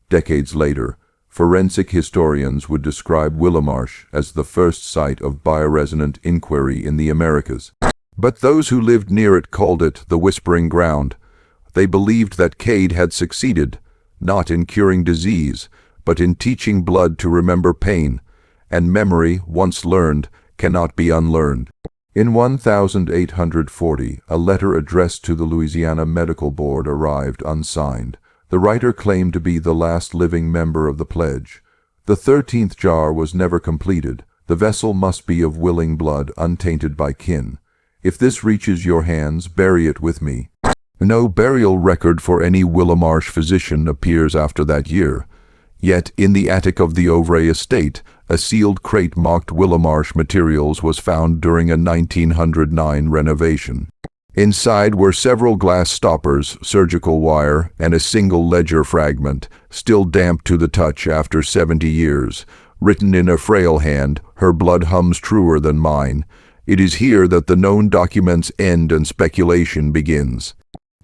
Decades later, forensic historians would describe Willowmarsh as the first site of bioresonant inquiry in the Americas. But those who lived near it called it the Whispering Ground. They believed that Kade had succeeded, not in curing disease, but in teaching blood to remember pain, and memory, once learned, cannot be unlearned. In 1840, a letter addressed to the Louisiana Medical Board arrived unsigned. The writer claimed to be the last living member of the pledge. The 13th jar was never completed. The vessel must be of willing blood, untainted by kin. If this reaches your hands, bury it with me. No burial record for any Willowmarsh physician appears after that year. Yet, in the attic of the Ovray estate, a sealed crate marked Willowmarsh materials was found during a 1909 renovation. Inside were several glass stoppers, surgical wire, and a single ledger fragment, still damp to the touch after 70 years. Written in a frail hand, "Her blood hums truer than mine." It is here that the known documents end and speculation begins.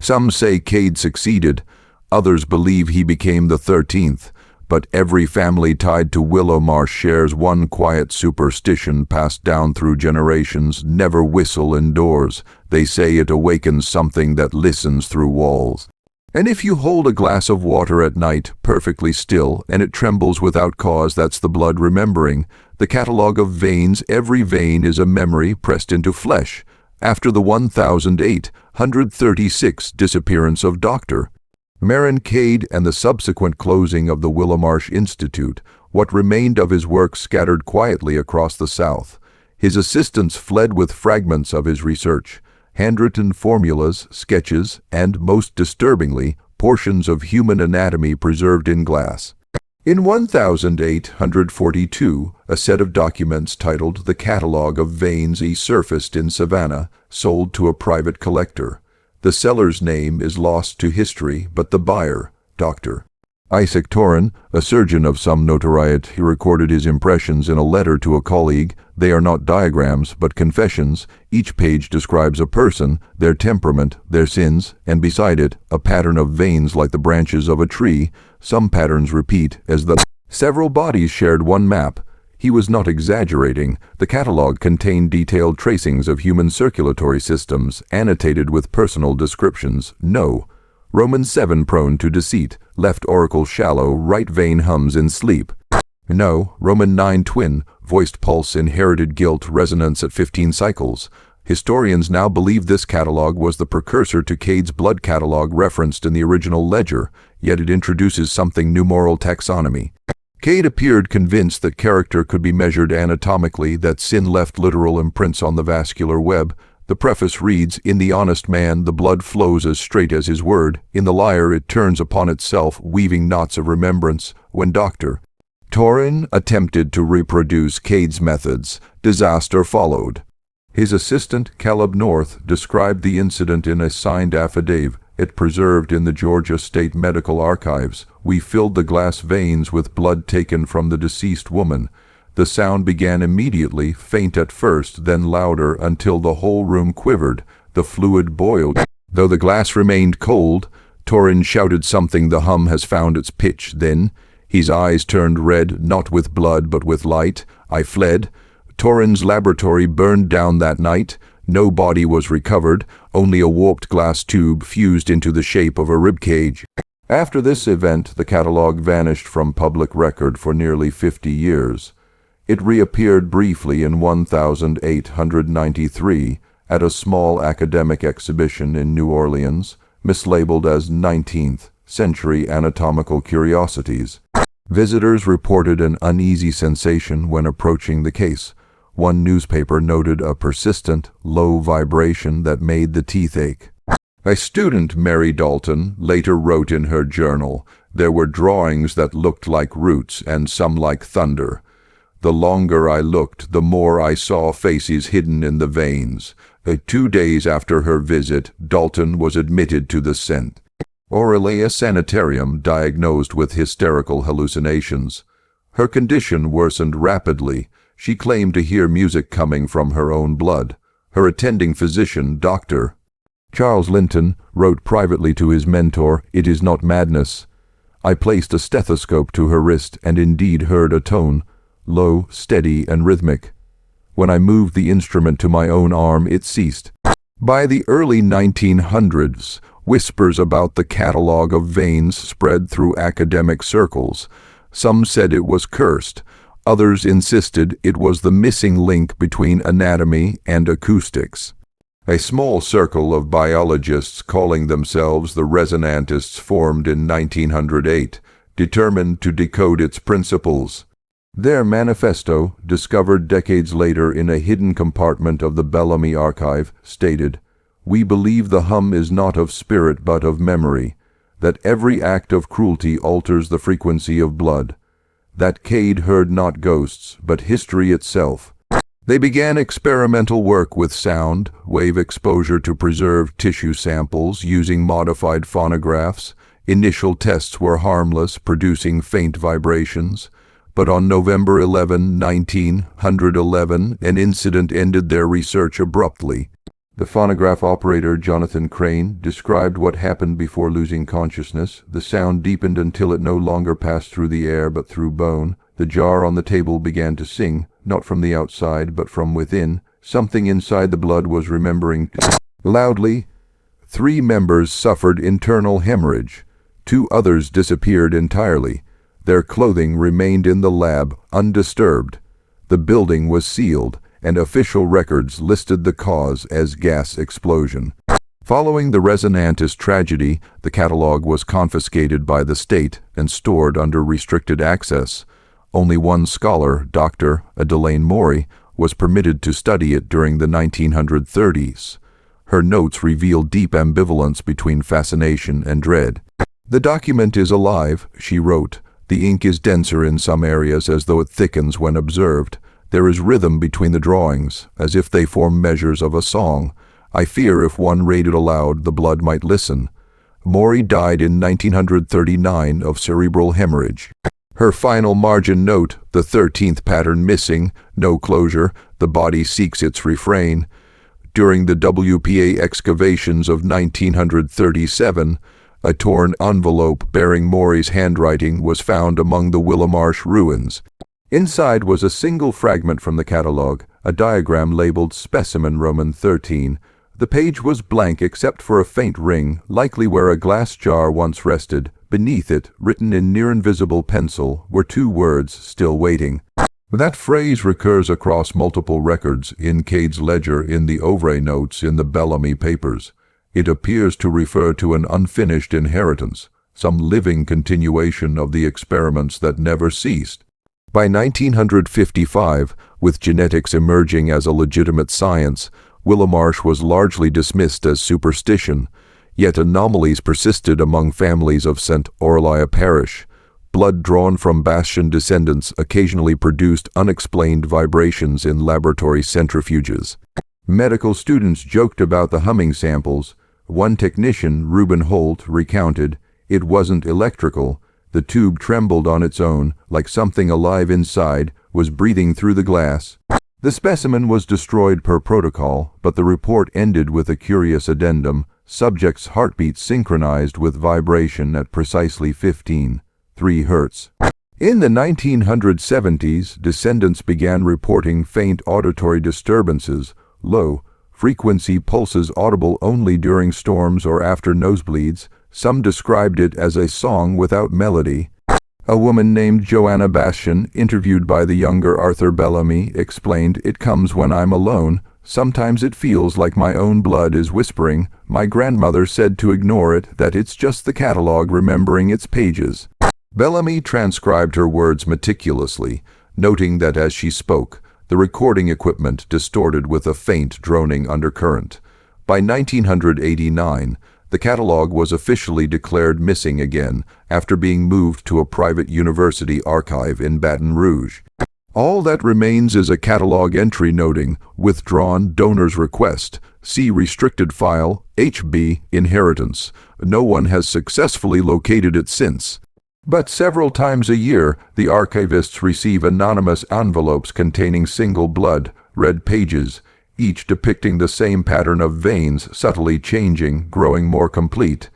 Some say Kade succeeded, others believe he became the 13th. But every family tied to Willowmarsh shares one quiet superstition passed down through generations: never whistle indoors. They say it awakens something that listens through walls. And if you hold a glass of water at night, perfectly still, and it trembles without cause, that's the blood remembering. The catalogue of veins, every vein is a memory pressed into flesh. After the 1836 disappearance of Dr. Magnus Kade and the subsequent closing of the Willowmarsh Institute, what remained of his work scattered quietly across the South. His assistants fled with fragments of his research, handwritten formulas, sketches, and, most disturbingly, portions of human anatomy preserved in glass. In 1842, a set of documents titled The Catalogue of Veins surfaced in Savannah, sold to a private collector. The seller's name is lost to history, but the buyer, Dr. Isaac Torren, a surgeon of some notoriety, recorded his impressions in a letter to a colleague. They are not diagrams, but confessions. Each page describes a person, their temperament, their sins, and beside it, a pattern of veins like the branches of a tree. Some patterns repeat, as the several bodies shared one map. He was not exaggerating. The catalogue contained detailed tracings of human circulatory systems, annotated with personal descriptions. No. Roman 7 prone to deceit, left auricle shallow, right vein hums in sleep. No. Roman 9 twin, voiced pulse, inherited guilt, resonance at 15 cycles. Historians now believe this catalogue was the precursor to Kade's blood catalogue referenced in the original ledger, yet it introduces something new: moral taxonomy. Kade appeared convinced that character could be measured anatomically, that sin left literal imprints on the vascular web. The preface reads, "In the honest man, the blood flows as straight as his word. In the liar, it turns upon itself, weaving knots of remembrance." When Dr. Torren attempted to reproduce Kade's methods, disaster followed. His assistant, Caleb North, described the incident in a signed affidavit, it preserved in the Georgia State Medical Archives. We filled the glass veins with blood taken from the deceased woman. The sound began immediately, faint at first, then louder, until the whole room quivered. The fluid boiled. Though the glass remained cold, Torrin shouted something. The hum has found its pitch. Then his eyes turned red, not with blood but with light. I fled. Torrin's laboratory burned down that night. No body was recovered, only a warped glass tube fused into the shape of a ribcage. After this event, the catalog vanished from public record for nearly 50 years. It reappeared briefly in 1893 at a small academic exhibition in New Orleans, mislabeled as 19th Century Anatomical Curiosities. Visitors reported an uneasy sensation when approaching the case. One newspaper noted a persistent, low vibration that made the teeth ache. A student, Mary Dalton, later wrote in her journal, "There were drawings that looked like roots and some like thunder. The longer I looked, the more I saw faces hidden in the veins." 2 days after her visit, Dalton was admitted to the St. Aurelia Sanitarium, diagnosed with hysterical hallucinations. Her condition worsened rapidly. She claimed to hear music coming from her own blood. Her attending physician, Dr. Charles Linton, wrote privately to his mentor, "It is not madness." I placed a stethoscope to her wrist and indeed heard a tone, low, steady, and rhythmic. When I moved the instrument to my own arm, it ceased. By the early 1900s, whispers about the catalog of veins spread through academic circles. Some said it was cursed. Others insisted it was the missing link between anatomy and acoustics. A small circle of biologists calling themselves the Resonantists formed in 1908, determined to decode its principles. Their manifesto, discovered decades later in a hidden compartment of the Bellamy archive, stated, "We believe the hum is not of spirit but of memory, that every act of cruelty alters the frequency of blood, that Kade heard not ghosts, but history itself." They began experimental work with sound, wave exposure to preserved tissue samples using modified phonographs. Initial tests were harmless, producing faint vibrations. But on November 11, 1911, an incident ended their research abruptly. The phonograph operator, Jonathan Crane, described what happened before losing consciousness. The sound deepened until it no longer passed through the air but through bone. The jar on the table began to sing, not from the outside but from within. Something inside the blood was remembering loudly. 3 members suffered internal hemorrhage. 2 others disappeared entirely. Their clothing remained in the lab, undisturbed. The building was sealed, and official records listed the cause as gas explosion. Following the Resonantist tragedy, the catalog was confiscated by the state and stored under restricted access. Only one scholar, Dr. Adelaine Maury, was permitted to study it during the 1930s. Her notes reveal deep ambivalence between fascination and dread. "The document is alive," she wrote. "The ink is denser in some areas as though it thickens when observed. There is rhythm between the drawings, as if they form measures of a song. I fear if one read it aloud, the blood might listen." Maury died in 1939 of cerebral hemorrhage. Her final margin note, "The 13th pattern missing, no closure, the body seeks its refrain." During the WPA excavations of 1937, a torn envelope bearing Maury's handwriting was found among the Willowmarsh ruins. Inside was a single fragment from the catalog, a diagram labeled Specimen Roman 13. The page was blank except for a faint ring, likely where a glass jar once rested. Beneath it, written in near-invisible pencil, were 2 words, "Still waiting." That phrase recurs across multiple records, in Kade's ledger, in the Ouvray notes, in the Bellamy papers. It appears to refer to an unfinished inheritance, some living continuation of the experiments that never ceased. By 1955, with genetics emerging as a legitimate science, Willowmarsh was largely dismissed as superstition, yet anomalies persisted among families of St. Aurelia Parish. Blood drawn from Bastion descendants occasionally produced unexplained vibrations in laboratory centrifuges. Medical students joked about the humming samples. One technician, Reuben Holt, recounted, "It wasn't electrical. The tube trembled on its own, like something alive inside was breathing through the glass." The specimen was destroyed per protocol, but the report ended with a curious addendum: subject's heartbeat synchronized with vibration at precisely 15.3 Hz. In the 1970s, descendants began reporting faint auditory disturbances, low-frequency pulses audible only during storms or after nosebleeds. Some described it as a song without melody. A woman named Joanna Bastian, interviewed by the younger Arthur Bellamy, explained, "It comes when I'm alone. Sometimes it feels like my own blood is whispering. My grandmother said to ignore it, that it's just the catalog remembering its pages." Bellamy transcribed her words meticulously, noting that as she spoke, the recording equipment distorted with a faint droning undercurrent. By 1989, the catalog was officially declared missing again after being moved to a private university archive in Baton Rouge. All that remains is a catalog entry noting, "Withdrawn donor's request. See restricted file, HB, inheritance. No one has successfully located it since." But several times a year, the archivists receive anonymous envelopes containing single blood, red pages, each depicting the same pattern of veins subtly changing, growing more complete.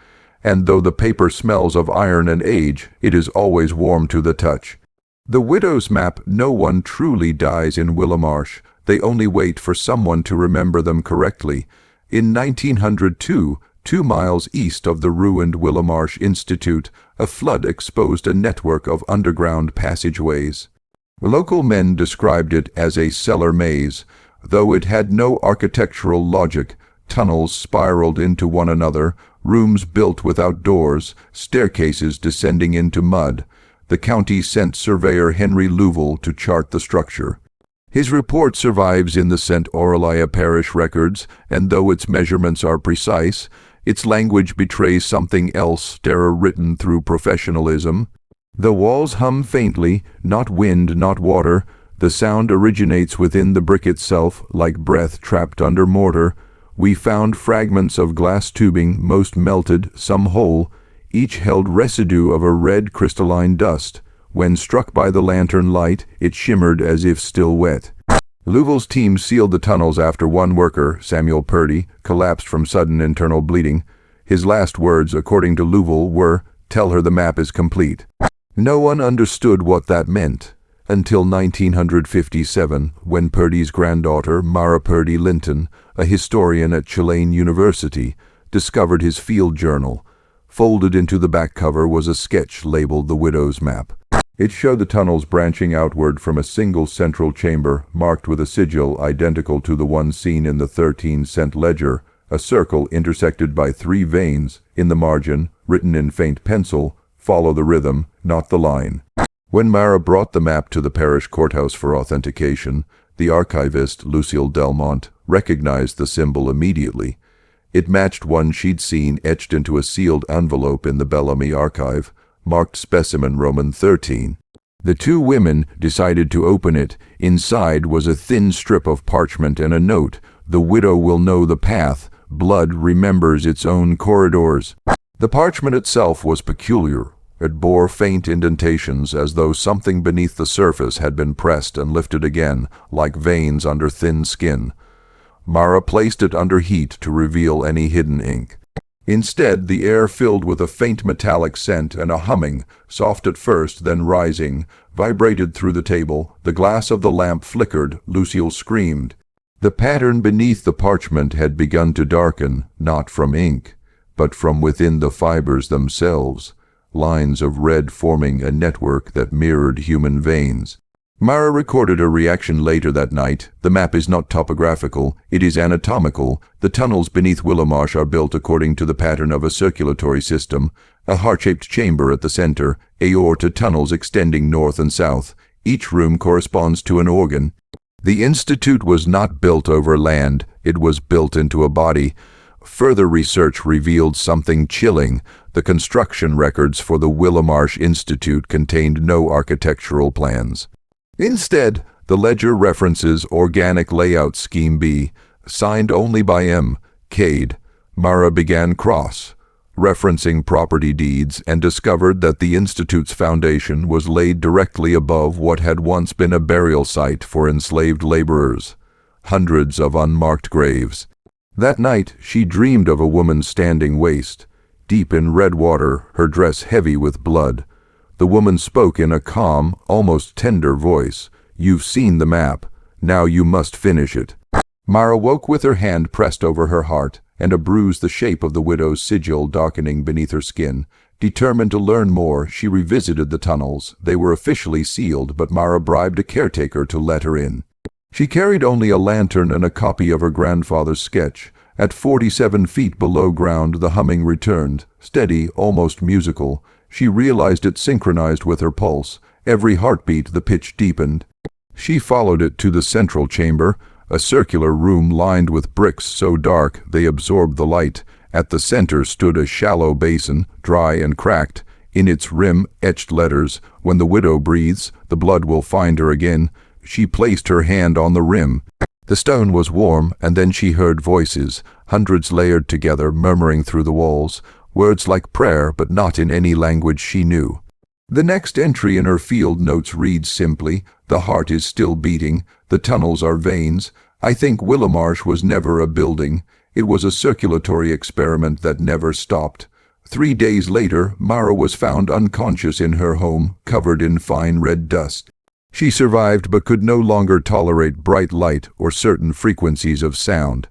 And though the paper smells of iron and age, it is always warm to the touch. The widow's map: no one truly dies in Willowmarsh. They only wait for someone to remember them correctly. In 1902, 2 miles east of the ruined Willowmarsh Institute, a flood exposed a network of underground passageways. Local men described it as a cellar maze. Though it had no architectural logic, tunnels spiraled into one another, rooms built without doors, staircases descending into mud. The county sent surveyor Henry Louvel to chart the structure. His report survives in the St. Aurelia Parish records, and though its measurements are precise, its language betrays something else, written through professionalism. The walls hum faintly, not wind, not water. The sound originates within the brick itself, like breath trapped under mortar. We found fragments of glass tubing, most melted, some whole. Each held residue of a red crystalline dust. When struck by the lantern light, it shimmered as if still wet. Louvel's team sealed the tunnels after one worker, Samuel Purdy, collapsed from sudden internal bleeding. His last words, according to Louvel, were, "Tell her the map is complete." No one understood what that meant until 1957, when Purdy's granddaughter, Mara Purdy Linton, a historian at Tulane University, discovered his field journal. Folded into the back cover was a sketch labeled The Widow's Map. It showed the tunnels branching outward from a single central chamber, marked with a sigil identical to the one seen in the 13-cent ledger, a circle intersected by 3 veins. In the margin, written in faint pencil, "Follow the rhythm, not the line." When Mara brought the map to the parish courthouse for authentication, the archivist, Lucille Delmont, recognized the symbol immediately. It matched one she'd seen etched into a sealed envelope in the Bellamy archive, marked specimen Roman 13. The 2 women decided to open it. Inside was a thin strip of parchment and a note: "The widow will know the path. Blood remembers its own corridors." The parchment itself was peculiar. It bore faint indentations, as though something beneath the surface had been pressed and lifted again, like veins under thin skin. Mara placed it under heat to reveal any hidden ink. Instead, the air filled with a faint metallic scent, and a humming, soft at first, then rising, vibrated through the table. The glass of the lamp flickered. Lucille screamed. The pattern beneath the parchment had begun to darken, not from ink, but from within the fibers themselves, lines of red forming a network that mirrored human veins. Mara recorded a reaction later that night. "The map is not topographical, it is anatomical. The tunnels beneath Willowmarsh are built according to the pattern of a circulatory system, a heart-shaped chamber at the center, aorta tunnels extending north and south. Each room corresponds to an organ." The institute was not built over land, it was built into a body. Further research revealed something chilling. The construction records for the Willowmarsh Institute contained no architectural plans. Instead, the ledger references Organic Layout Scheme B, signed only by M. Kade. Mara began referencing property deeds and discovered that the Institute's foundation was laid directly above what had once been a burial site for enslaved laborers. Hundreds of unmarked graves. That night, she dreamed of a woman standing waist, deep in red water, her dress heavy with blood. The woman spoke in a calm, almost tender voice. "You've seen the map. Now you must finish it." Mara woke with her hand pressed over her heart, and a bruise the shape of the widow's sigil darkening beneath her skin. Determined to learn more, she revisited the tunnels. They were officially sealed, but Mara bribed a caretaker to let her in. She carried only a lantern and a copy of her grandfather's sketch. At 47 feet below ground, the humming returned, steady, almost musical. She realized it synchronized with her pulse. Every heartbeat, the pitch deepened. She followed it to the central chamber, a circular room lined with bricks so dark they absorbed the light. At the center stood a shallow basin, dry and cracked. In its rim, etched letters, "When the widow breathes, the blood will find her again." She placed her hand on the rim. The stone was warm, and then she heard voices, hundreds layered together, murmuring through the walls, words like prayer, but not in any language she knew. The next entry in her field notes reads simply, "The heart is still beating, the tunnels are veins. I think Willowmarsh was never a building. It was a circulatory experiment that never stopped." 3 days later, Mara was found unconscious in her home, covered in fine red dust. She survived but could no longer tolerate bright light or certain frequencies of sound.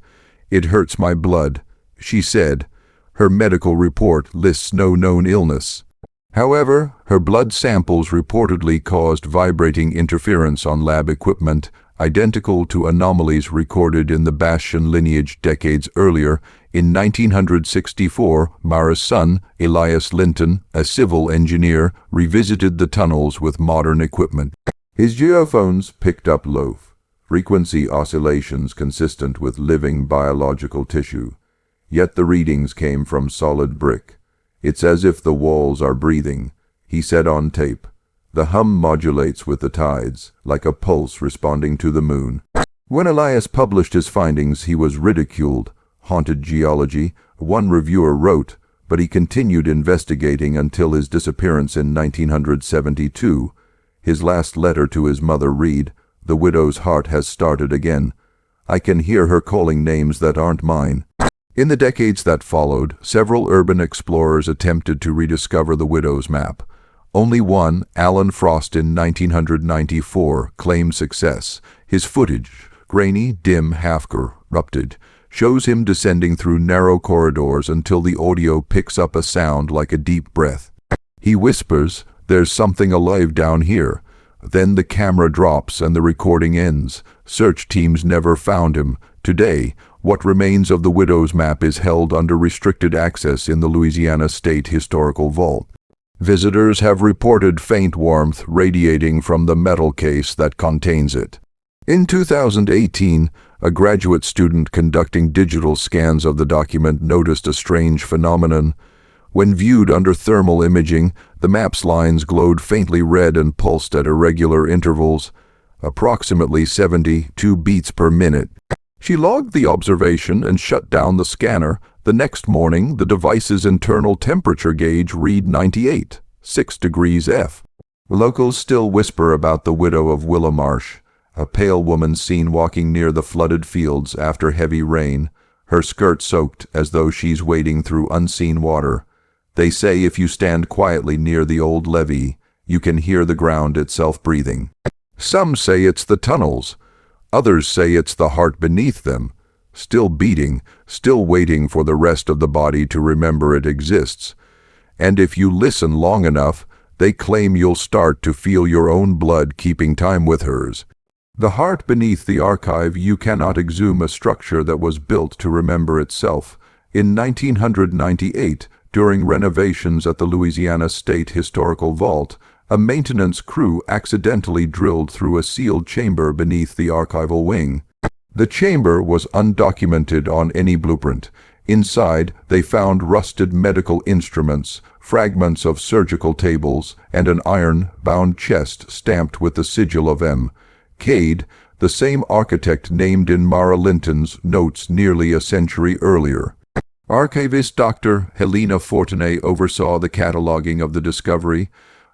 "It hurts my blood," she said. Her medical report lists no known illness. However, her blood samples reportedly caused vibrating interference on lab equipment, identical to anomalies recorded in the Bastion lineage decades earlier. In 1964, Mara's son, Elias Linton, a civil engineer, revisited the tunnels with modern equipment. His geophones picked up low frequency oscillations consistent with living biological tissue. Yet the readings came from solid brick. "It's as if the walls are breathing," he said on tape. "The hum modulates with the tides, like a pulse responding to the moon." When Elias published his findings, he was ridiculed. "Haunted geology," one reviewer wrote, but he continued investigating until his disappearance in 1972. His last letter to his mother read, "The widow's heart has started again. I can hear her calling names that aren't mine." In the decades that followed, several urban explorers attempted to rediscover the widow's map. Only one, Alan Frost in 1994, claimed success. His footage, grainy, dim, half-corrupted, shows him descending through narrow corridors until the audio picks up a sound like a deep breath. He whispers, "There's something alive down here." Then the camera drops and the recording ends. Search teams never found him. Today, what remains of the widow's map is held under restricted access in the Louisiana State Historical Vault. Visitors have reported faint warmth radiating from the metal case that contains it. In 2018, a graduate student conducting digital scans of the document noticed a strange phenomenon. When viewed under thermal imaging, the map's lines glowed faintly red and pulsed at irregular intervals, approximately 72 beats per minute. She logged the observation and shut down the scanner. The next morning, the device's internal temperature gauge read 98, 6 degrees F. Locals still whisper about the widow of Willowmarsh, a pale woman seen walking near the flooded fields after heavy rain, her skirt soaked as though she's wading through unseen water. They say if you stand quietly near the old levee, you can hear the ground itself breathing. Some say it's the tunnels. Others say it's the heart beneath them, still beating, still waiting for the rest of the body to remember it exists. And if you listen long enough, they claim you'll start to feel your own blood keeping time with hers. The heart beneath the archive, you cannot exhume a structure that was built to remember itself. In 1998, during renovations at the Louisiana State Historical Vault, a maintenance crew accidentally drilled through a sealed chamber beneath the archival wing. The chamber was undocumented on any blueprint. Inside, they found rusted medical instruments, fragments of surgical tables, and an iron-bound chest stamped with the sigil of M. Kade, the same architect named in Mara Linton's notes nearly a century earlier. Archivist Dr. Helena Fortuné oversaw the cataloging of the discovery.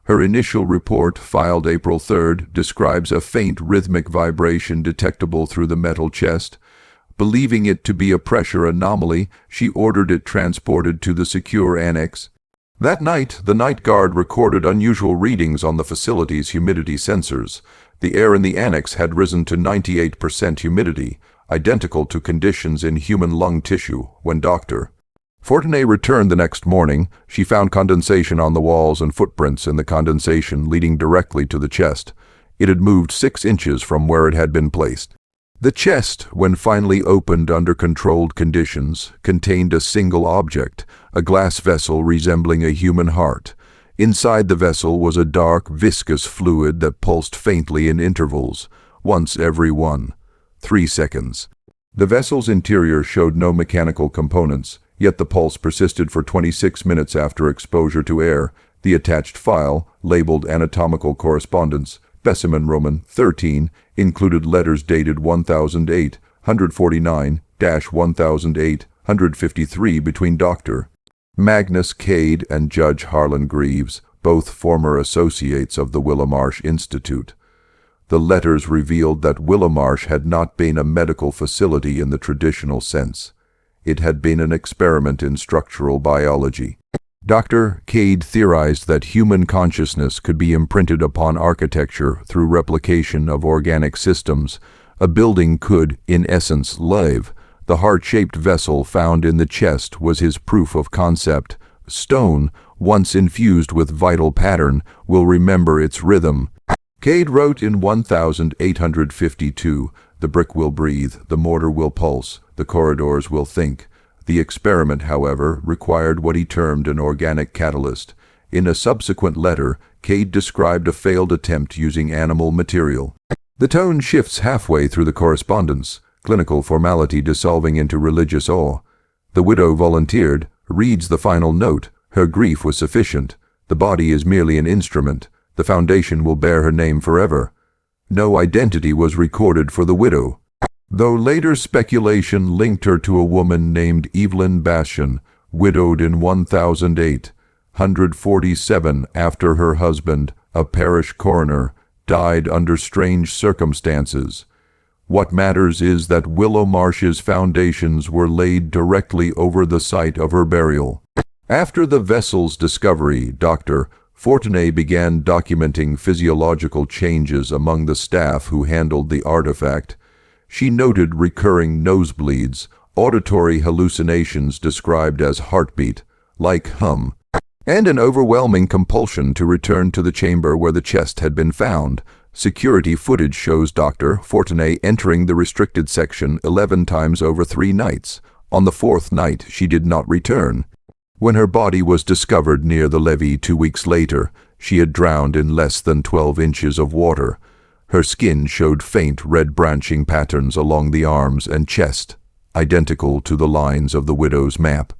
Her initial report, filed April 3rd, describes a faint rhythmic vibration detectable through the metal chest. Believing it to be a pressure anomaly, she ordered it transported to the secure annex. That night, the night guard recorded unusual readings on the facility's humidity sensors. The air in the annex had risen to 98% humidity, identical to conditions in human lung tissue. When Dr. Fortuné returned the next morning, she found condensation on the walls and footprints in the condensation leading directly to the chest. It had moved 6 inches from where it had been placed. The chest, when finally opened under controlled conditions, contained a single object, a glass vessel resembling a human heart. Inside the vessel was a dark, viscous fluid that pulsed faintly in intervals, once every 3 seconds. The vessel's interior showed no mechanical components, yet the pulse persisted for 26 minutes after exposure to air. The attached file, labeled Anatomical Correspondence, Specimen Roman 13, included letters dated 1008-149-1853 between Dr. Magnus Kade and Judge Harlan Greaves, both former associates of the Willowmarsh Institute. The letters revealed that Willowmarsh had not been a medical facility in the traditional sense. It had been an experiment in structural biology. Dr. Kade theorized that human consciousness could be imprinted upon architecture through replication of organic systems. A building could, in essence, live. The heart-shaped vessel found in the chest was his proof of concept. Stone, once infused with vital pattern, will remember its rhythm. Kade wrote in 1852, "The brick will breathe, the mortar will pulse, the corridors will think." The experiment, however, required what he termed an organic catalyst. In a subsequent letter, Kade described a failed attempt using animal material. The tone shifts halfway through the correspondence, clinical formality dissolving into religious awe. The widow volunteered, reads the final note. Her grief was sufficient. The body is merely an instrument. The foundation will bear her name forever. No identity was recorded for the widow, though later speculation linked her to a woman named Evelyn Bastian, widowed in 1847 after her husband, a parish coroner, died under strange circumstances. What matters is that Willowmarsh's foundations were laid directly over the site of her burial. After the vessel's discovery, Dr. Fortuné began documenting physiological changes among the staff who handled the artifact. She noted recurring nosebleeds, auditory hallucinations described as heartbeat, like hum, and an overwhelming compulsion to return to the chamber where the chest had been found. Security footage shows Dr. Fortuné entering the restricted section 11 times over 3 nights. On the 4th night, she did not return. When her body was discovered near the levee 2 weeks later, she had drowned in less than 12 inches of water. Her skin showed faint red branching patterns along the arms and chest, identical to the lines of the widow's map.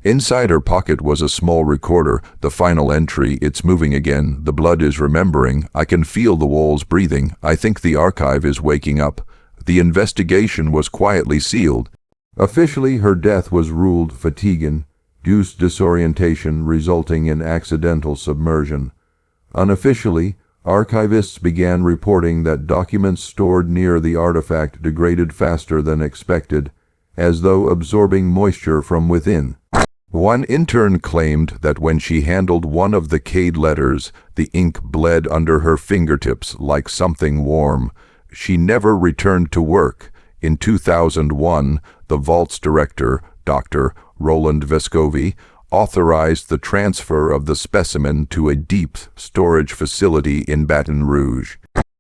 Inside her pocket was a small recorder, the final entry, "It's moving again, the blood is remembering, I can feel the walls breathing, I think the archive is waking up." The investigation was quietly sealed. Officially, her death was ruled fatigue induced disorientation resulting in accidental submersion. Unofficially, archivists began reporting that documents stored near the artifact degraded faster than expected, as though absorbing moisture from within. One intern claimed that when she handled one of the Kade letters, the ink bled under her fingertips like something warm. She never returned to work. In 2001, the Vault's director, Dr. Roland Vescovi, authorized the transfer of the specimen to a deep storage facility in Baton Rouge.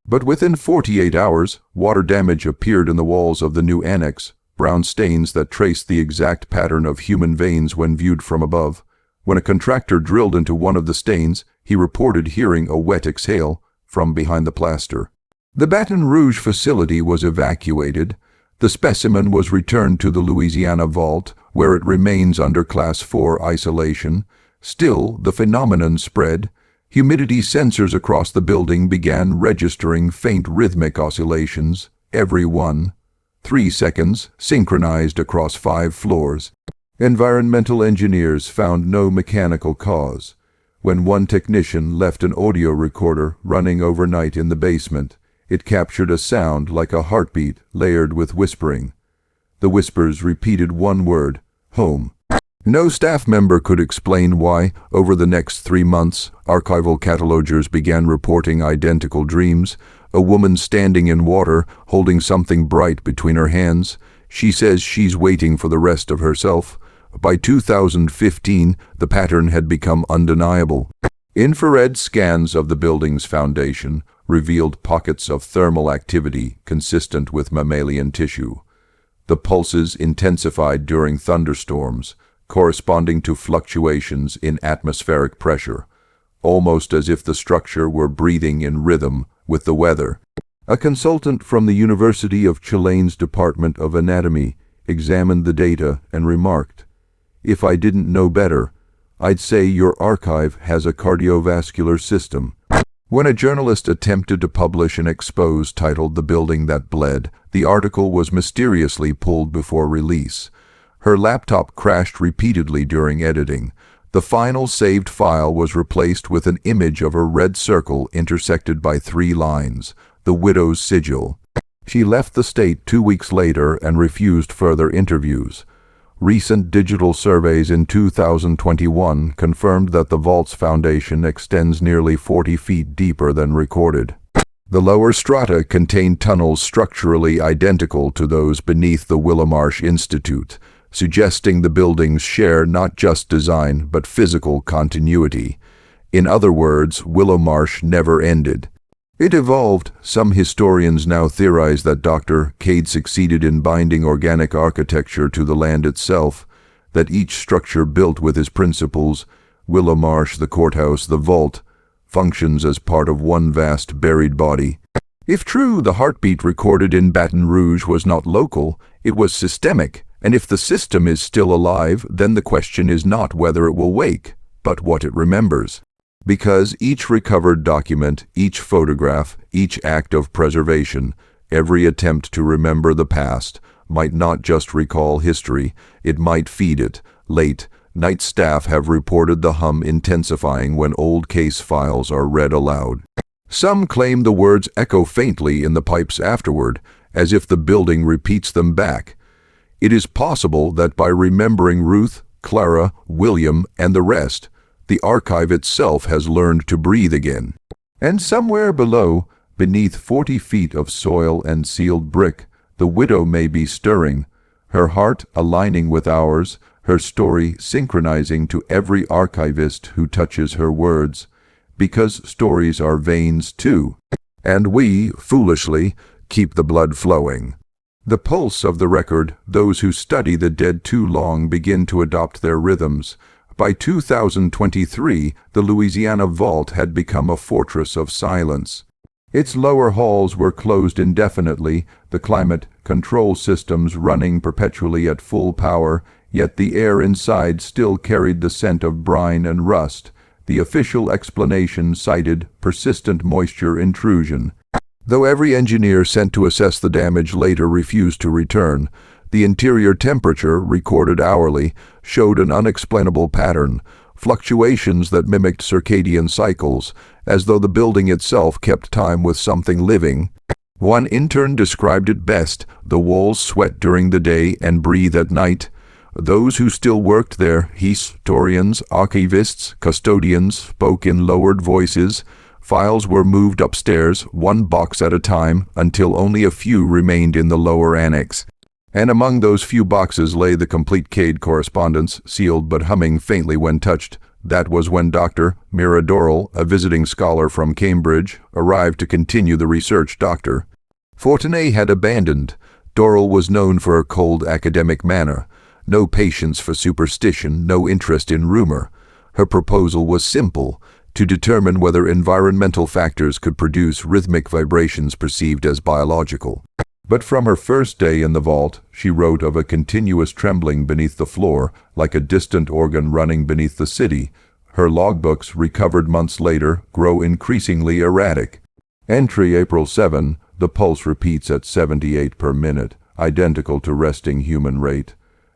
But within 48 hours, water damage appeared in the walls of the new annex, brown stains that traced the exact pattern of human veins when viewed from above. When a contractor drilled into one of the stains, he reported hearing a wet exhale from behind the plaster. The Baton Rouge facility was evacuated. The specimen was returned to the Louisiana Vault, where it remains under Class 4 isolation. Still, the phenomenon spread. Humidity sensors across the building began registering faint rhythmic oscillations, every 3 seconds, synchronized across 5 floors. Environmental engineers found no mechanical cause. When one technician left an audio recorder running overnight in the basement, it captured a sound like a heartbeat layered with whispering. The whispers repeated one word: home. No staff member could explain why. Over the next 3 months, archival catalogers began reporting identical dreams. A woman standing in water, holding something bright between her hands. She says she's waiting for the rest of herself. By 2015, the pattern had become undeniable. Infrared scans of the building's foundation revealed pockets of thermal activity consistent with mammalian tissue. The pulses intensified during thunderstorms, corresponding to fluctuations in atmospheric pressure, almost as if the structure were breathing in rhythm with the weather. A consultant from the University of Chilean's Department of Anatomy examined the data and remarked, "If I didn't know better, I'd say your archive has a cardiovascular system." When a journalist attempted to publish an expose titled "The Building That Bled," the article was mysteriously pulled before release. Her laptop crashed repeatedly during editing. The final saved file was replaced with an image of a red circle intersected by 3 lines, the widow's sigil. She left the state 2 weeks later and refused further interviews. Recent digital surveys in 2021 confirmed that the vault's foundation extends nearly 40 feet deeper than recorded. The lower strata contain tunnels structurally identical to those beneath the Willowmarsh Institute, suggesting the buildings share not just design but physical continuity. In other words, Willowmarsh never ended. It evolved. Some historians now theorize that Dr. Kade succeeded in binding organic architecture to the land itself, that each structure built with his principles, Willowmarsh, the courthouse, the vault, functions as part of one vast buried body. If true, the heartbeat recorded in Baton Rouge was not local, it was systemic. And if the system is still alive, then the question is not whether it will wake, but what it remembers. Because each recovered document, each photograph, each act of preservation, every attempt to remember the past, might not just recall history, it might feed it. Late night staff have reported the hum intensifying when old case files are read aloud. Some claim the words echo faintly in the pipes afterward, as if the building repeats them back. It is possible that by remembering Ruth, Clara, William, and the rest, the archive itself has learned to breathe again. And somewhere below, beneath 40 feet of soil and sealed brick, the widow may be stirring, her heart aligning with ours, her story synchronizing to every archivist who touches her words, because stories are veins too, and we, foolishly, keep the blood flowing. The pulse of the record, those who study the dead too long begin to adopt their rhythms. By 2023, the Louisiana Vault had become a fortress of silence. Its lower halls were closed indefinitely, the climate control systems running perpetually at full power, yet the air inside still carried the scent of brine and rust. The official explanation cited persistent moisture intrusion. Though every engineer sent to assess the damage later refused to return, the interior temperature, recorded hourly, showed an unexplainable pattern, fluctuations that mimicked circadian cycles, as though the building itself kept time with something living. One intern described it best: the walls sweat during the day and breathe at night. Those who still worked there, historians, archivists, custodians, spoke in lowered voices. Files were moved upstairs, one box at a time, until only a few remained in the lower annex. And among those few boxes lay the complete Kade correspondence, sealed but humming faintly when touched. That was when Dr. Mira Dorrell, a visiting scholar from Cambridge, arrived to continue the research. Dr. Fortuné had abandoned. Dorrell was known for a cold academic manner, no patience for superstition, no interest in rumor. Her proposal was simple: to determine whether environmental factors could produce rhythmic vibrations perceived as biological. But from her first day in the vault, she wrote of a continuous trembling beneath the floor, like a distant organ running beneath the city. Her logbooks, recovered months later, grow increasingly erratic. Entry April 7, the pulse repeats at 78 per minute, identical to resting human rate.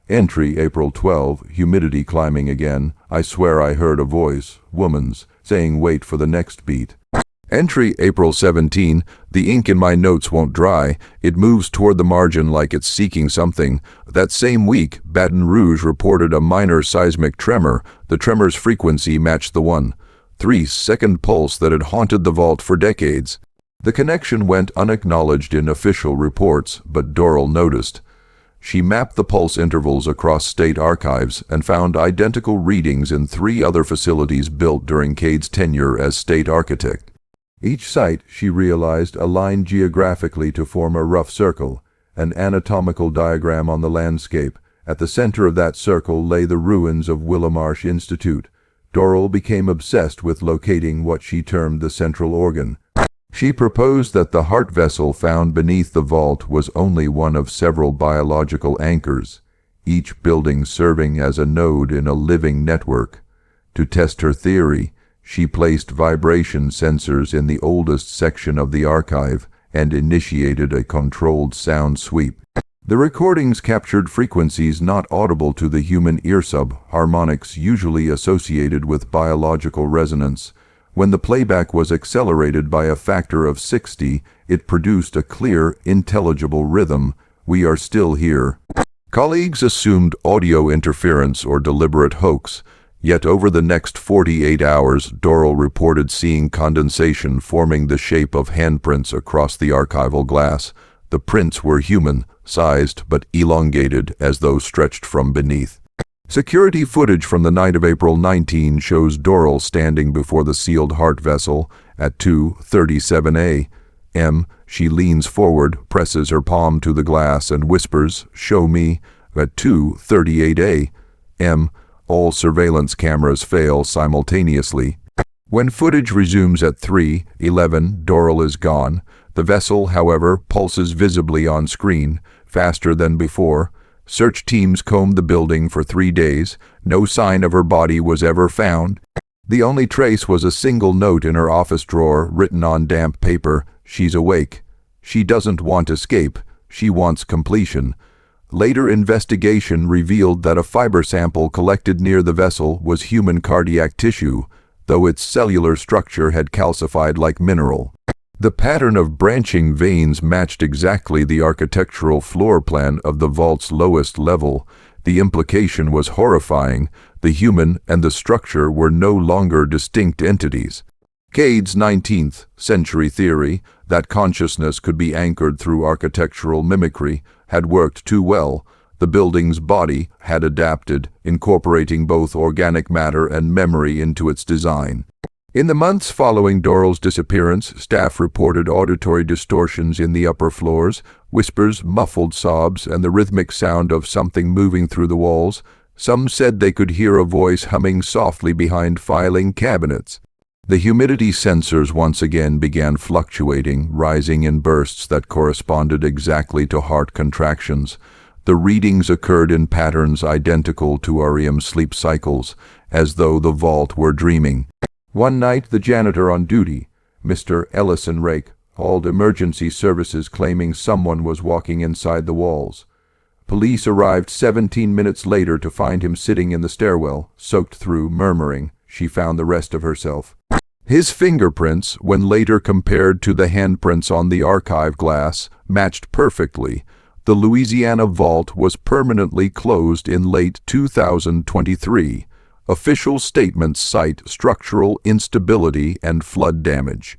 Entry, April 12, humidity climbing again. I swear I heard a voice, woman's, saying wait for the next beat. Entry, April 17, the ink in my notes won't dry. It moves toward the margin like it's seeking something. That same week, Baton Rouge reported a minor seismic tremor. The tremor's frequency matched the 1.3-second pulse that had haunted the vault for decades. The connection went unacknowledged in official reports, but Dorrell noticed. She mapped the pulse intervals across state archives and found identical readings in 3 other facilities built during Kade's tenure as state architect. Each site, she realized, aligned geographically to form a rough circle, an anatomical diagram on the landscape. At the center of that circle lay the ruins of Willowmarsh Institute. Dorrell became obsessed with locating what she termed the central organ. She proposed that the heart vessel found beneath the vault was only one of several biological anchors, each building serving as a node in a living network. To test her theory, she placed vibration sensors in the oldest section of the archive and initiated a controlled sound sweep. The recordings captured frequencies not audible to the human ear, harmonics usually associated with biological resonance. When the playback was accelerated by a factor of 60, it produced a clear, intelligible rhythm. We are still here. Colleagues assumed audio interference or deliberate hoax, yet over the next 48 hours, Dorrell reported seeing condensation forming the shape of handprints across the archival glass. The prints were human-sized but elongated as though stretched from beneath. Security footage from the night of April 19 shows Dorrell standing before the sealed heart vessel at 2:37 a.m. She leans forward, presses her palm to the glass, and whispers, "Show me." At 2:38 a.m., all surveillance cameras fail simultaneously. When footage resumes at 3:11, Dorrell is gone. The vessel, however, pulses visibly on screen, faster than before. Search teams combed the building for 3 days. No sign of her body was ever found. The only trace was a single note in her office drawer, written on damp paper. She's awake. She doesn't want escape. She wants completion. Later investigation revealed that a fiber sample collected near the vessel was human cardiac tissue, though its cellular structure had calcified like mineral. The pattern of branching veins matched exactly the architectural floor plan of the vault's lowest level. The implication was horrifying. The human and the structure were no longer distinct entities. Kade's 19th century theory that consciousness could be anchored through architectural mimicry had worked too well. The building's body had adapted, incorporating both organic matter and memory into its design. In the months following Dorrell's disappearance, staff reported auditory distortions in the upper floors, whispers, muffled sobs, and the rhythmic sound of something moving through the walls. Some said they could hear a voice humming softly behind filing cabinets. The humidity sensors once again began fluctuating, rising in bursts that corresponded exactly to heart contractions. The readings occurred in patterns identical to REM sleep cycles, as though the vault were dreaming. One night, the janitor on duty, Mr. Ellison Rake, called emergency services claiming someone was walking inside the walls. Police arrived 17 minutes later to find him sitting in the stairwell, soaked through, murmuring. She found the rest of herself. His fingerprints, when later compared to the handprints on the archive glass, matched perfectly. The Louisiana Vault was permanently closed in late 2023. Official statements cite structural instability and flood damage.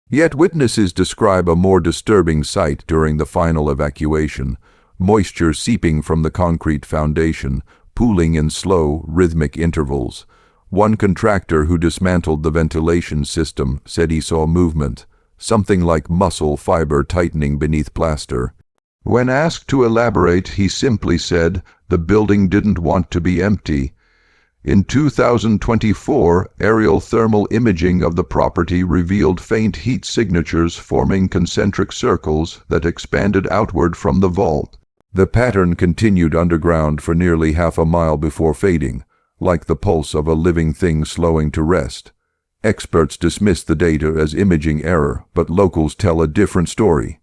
Yet witnesses describe a more disturbing sight during the final evacuation: moisture seeping from the concrete foundation, pooling in slow, rhythmic intervals. One contractor who dismantled the ventilation system said he saw movement, something like muscle fiber tightening beneath plaster. When asked to elaborate, he simply said, "The building didn't want to be empty." In 2024, aerial thermal imaging of the property revealed faint heat signatures forming concentric circles that expanded outward from the vault. The pattern continued underground for nearly half a mile before fading, like the pulse of a living thing slowing to rest. Experts dismiss the data as imaging error, but locals tell a different story.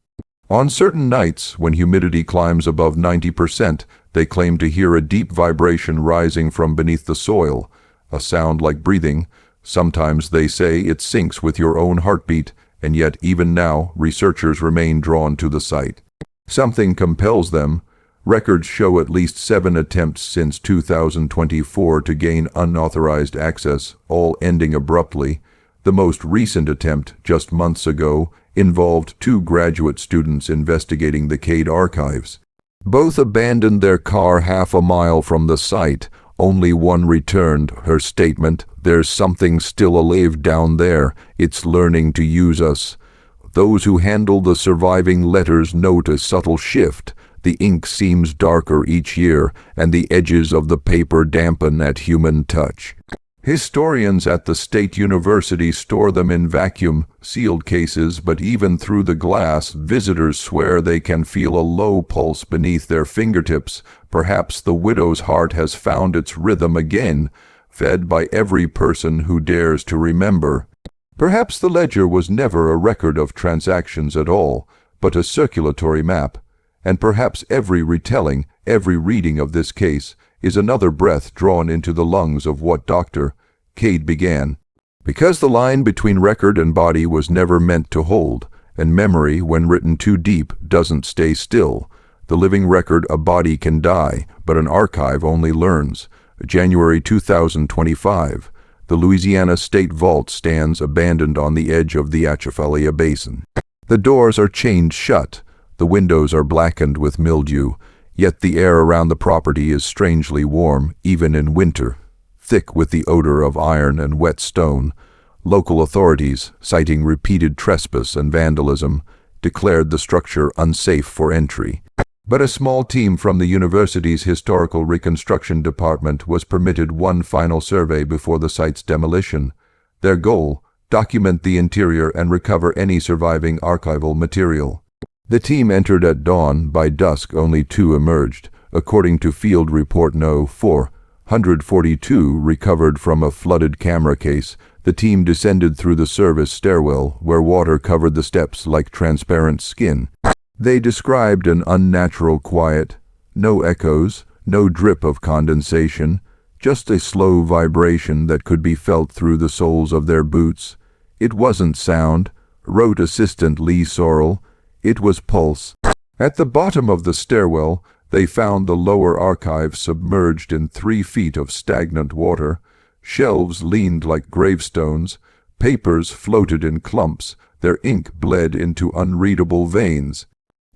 On certain nights, when humidity climbs above 90%, they claim to hear a deep vibration rising from beneath the soil, a sound like breathing. Sometimes they say it syncs with your own heartbeat, and yet even now, researchers remain drawn to the site. Something compels them. Records show at least 7 attempts since 2024 to gain unauthorized access, all ending abruptly. The most recent attempt, just months ago, involved 2 graduate students investigating the Kade archives. Both abandoned their car half a mile from the site. Only one returned. Her statement, "There's something still alive down there. It's learning to use us." Those who handle the surviving letters note a subtle shift. The ink seems darker each year, and the edges of the paper dampen at human touch. Historians at the State University store them in vacuum-sealed cases, but even through the glass, visitors swear they can feel a low pulse beneath their fingertips. Perhaps the widow's heart has found its rhythm again, fed by every person who dares to remember. Perhaps the ledger was never a record of transactions at all, but a circulatory map. And perhaps every retelling, every reading of this case, is another breath drawn into the lungs of what Dr. Kade began. Because the line between record and body was never meant to hold, and memory, when written too deep, doesn't stay still. The living record, a body can die, but an archive only learns. January 2025. The Louisiana State Vault stands abandoned on the edge of the Atchafalaya Basin. The doors are chained shut. The windows are blackened with mildew, yet the air around the property is strangely warm, even in winter, thick with the odor of iron and wet stone. Local authorities, citing repeated trespass and vandalism, declared the structure unsafe for entry. But a small team from the university's Historical Reconstruction Department was permitted one final survey before the site's demolition. Their goal, document the interior and recover any surviving archival material. The team entered at dawn. By dusk, only 2 emerged. According to Field Report No. 442, recovered from a flooded camera case, the team descended through the service stairwell, where water covered the steps like transparent skin. They described an unnatural quiet. No echoes, no drip of condensation, just a slow vibration that could be felt through the soles of their boots. It wasn't sound, wrote Assistant Lee Sorrell. It was pulse. At the bottom of the stairwell, they found the lower archive submerged in 3 feet of stagnant water. Shelves leaned like gravestones. Papers floated in clumps. Their ink bled into unreadable veins.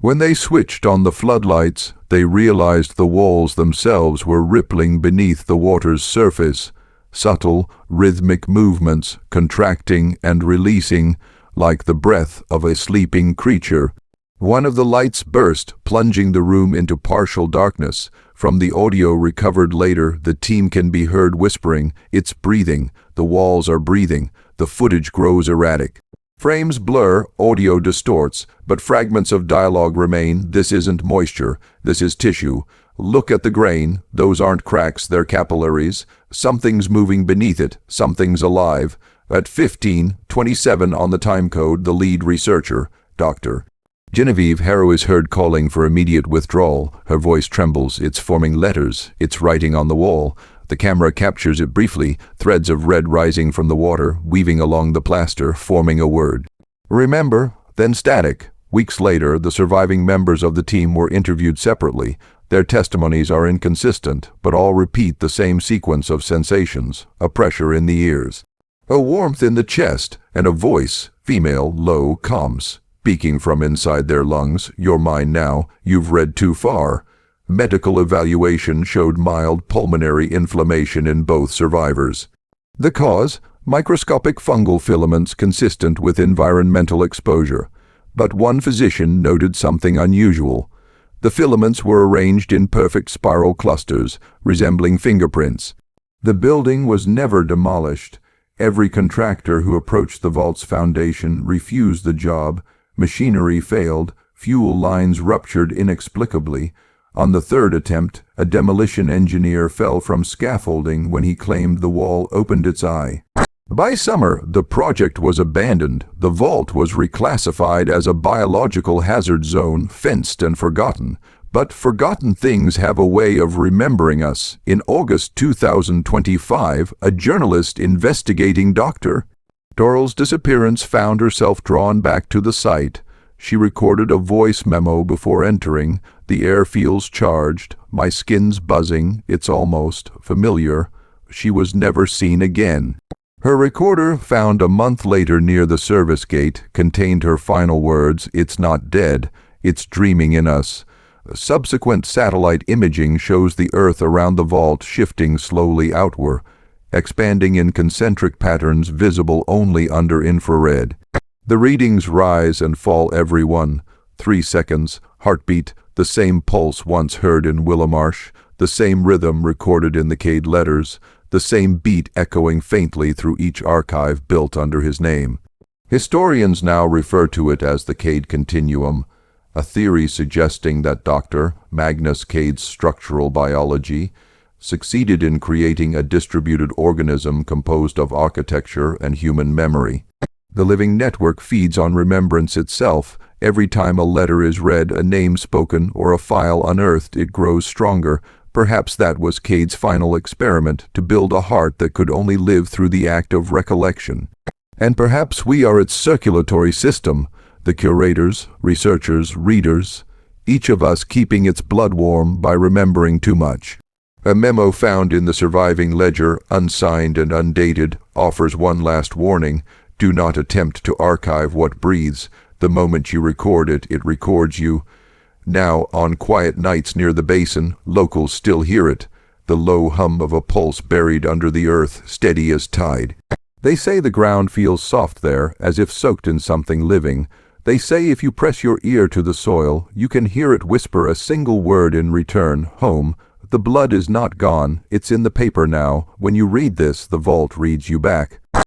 When they switched on the floodlights, they realized the walls themselves were rippling beneath the water's surface. Subtle, rhythmic movements, contracting and releasing, like the breath of a sleeping creature. One of the lights burst, plunging the room into partial darkness. From the audio recovered later, the team can be heard whispering, "It's breathing, the walls are breathing." The footage grows erratic. Frames blur, audio distorts, but fragments of dialogue remain. "This isn't moisture, this is tissue. Look at the grain, those aren't cracks, they're capillaries. Something's moving beneath it, something's alive." At 15:27 on the timecode, the lead researcher, Dr. Genevieve Harrow, is heard calling for immediate withdrawal. Her voice trembles. It's forming letters. It's writing on the wall. The camera captures it briefly, threads of red rising from the water, weaving along the plaster, forming a word. "Remember," then static. Weeks later, the surviving members of the team were interviewed separately. Their testimonies are inconsistent, but all repeat the same sequence of sensations: a pressure in the ears, a warmth in the chest, and a voice, female, low, calm, speaking from inside their lungs. "You're mine now. You've read too far." Medical evaluation showed mild pulmonary inflammation in both survivors. The cause? Microscopic fungal filaments consistent with environmental exposure. But one physician noted something unusual. The filaments were arranged in perfect spiral clusters, resembling fingerprints. The building was never demolished. Every contractor who approached the vault's foundation refused the job. Machinery failed. Fuel lines ruptured inexplicably. On the 3rd attempt, a demolition engineer fell from scaffolding when he claimed the wall opened its eye. By summer, the project was abandoned. The vault was reclassified as a biological hazard zone, fenced and forgotten. But forgotten things have a way of remembering us. In August 2025, a journalist investigating Dr. Doral's disappearance found herself drawn back to the site. She recorded a voice memo before entering. The air feels charged. My skin's buzzing. It's almost familiar. She was never seen again. Her recorder, found a month later near the service gate, contained her final words, "It's not dead. It's dreaming in us." Subsequent satellite imaging shows the Earth around the vault shifting slowly outward, expanding in concentric patterns visible only under infrared. The readings rise and fall every 3 seconds, heartbeat, the same pulse once heard in Willowmarsh, the same rhythm recorded in the Kade letters, the same beat echoing faintly through each archive built under his name. Historians now refer to it as the Kade Continuum, a theory suggesting that Dr. Magnus Kade's structural biology succeeded in creating a distributed organism composed of architecture and human memory. The living network feeds on remembrance itself. Every time a letter is read, a name spoken, or a file unearthed, it grows stronger. Perhaps that was Kade's final experiment, to build a heart that could only live through the act of recollection. And perhaps we are its circulatory system, the curators, researchers, readers, each of us keeping its blood warm by remembering too much. A memo found in the surviving ledger, unsigned and undated, offers one last warning. Do not attempt to archive what breathes. The moment you record it, it records you. Now, on quiet nights near the basin, locals still hear it, the low hum of a pulse buried under the earth, steady as tide. They say the ground feels soft there, as if soaked in something living. They say if you press your ear to the soil, you can hear it whisper a single word in return, home. The blood is not gone, it's in the paper now. When you read this, the vault reads you back.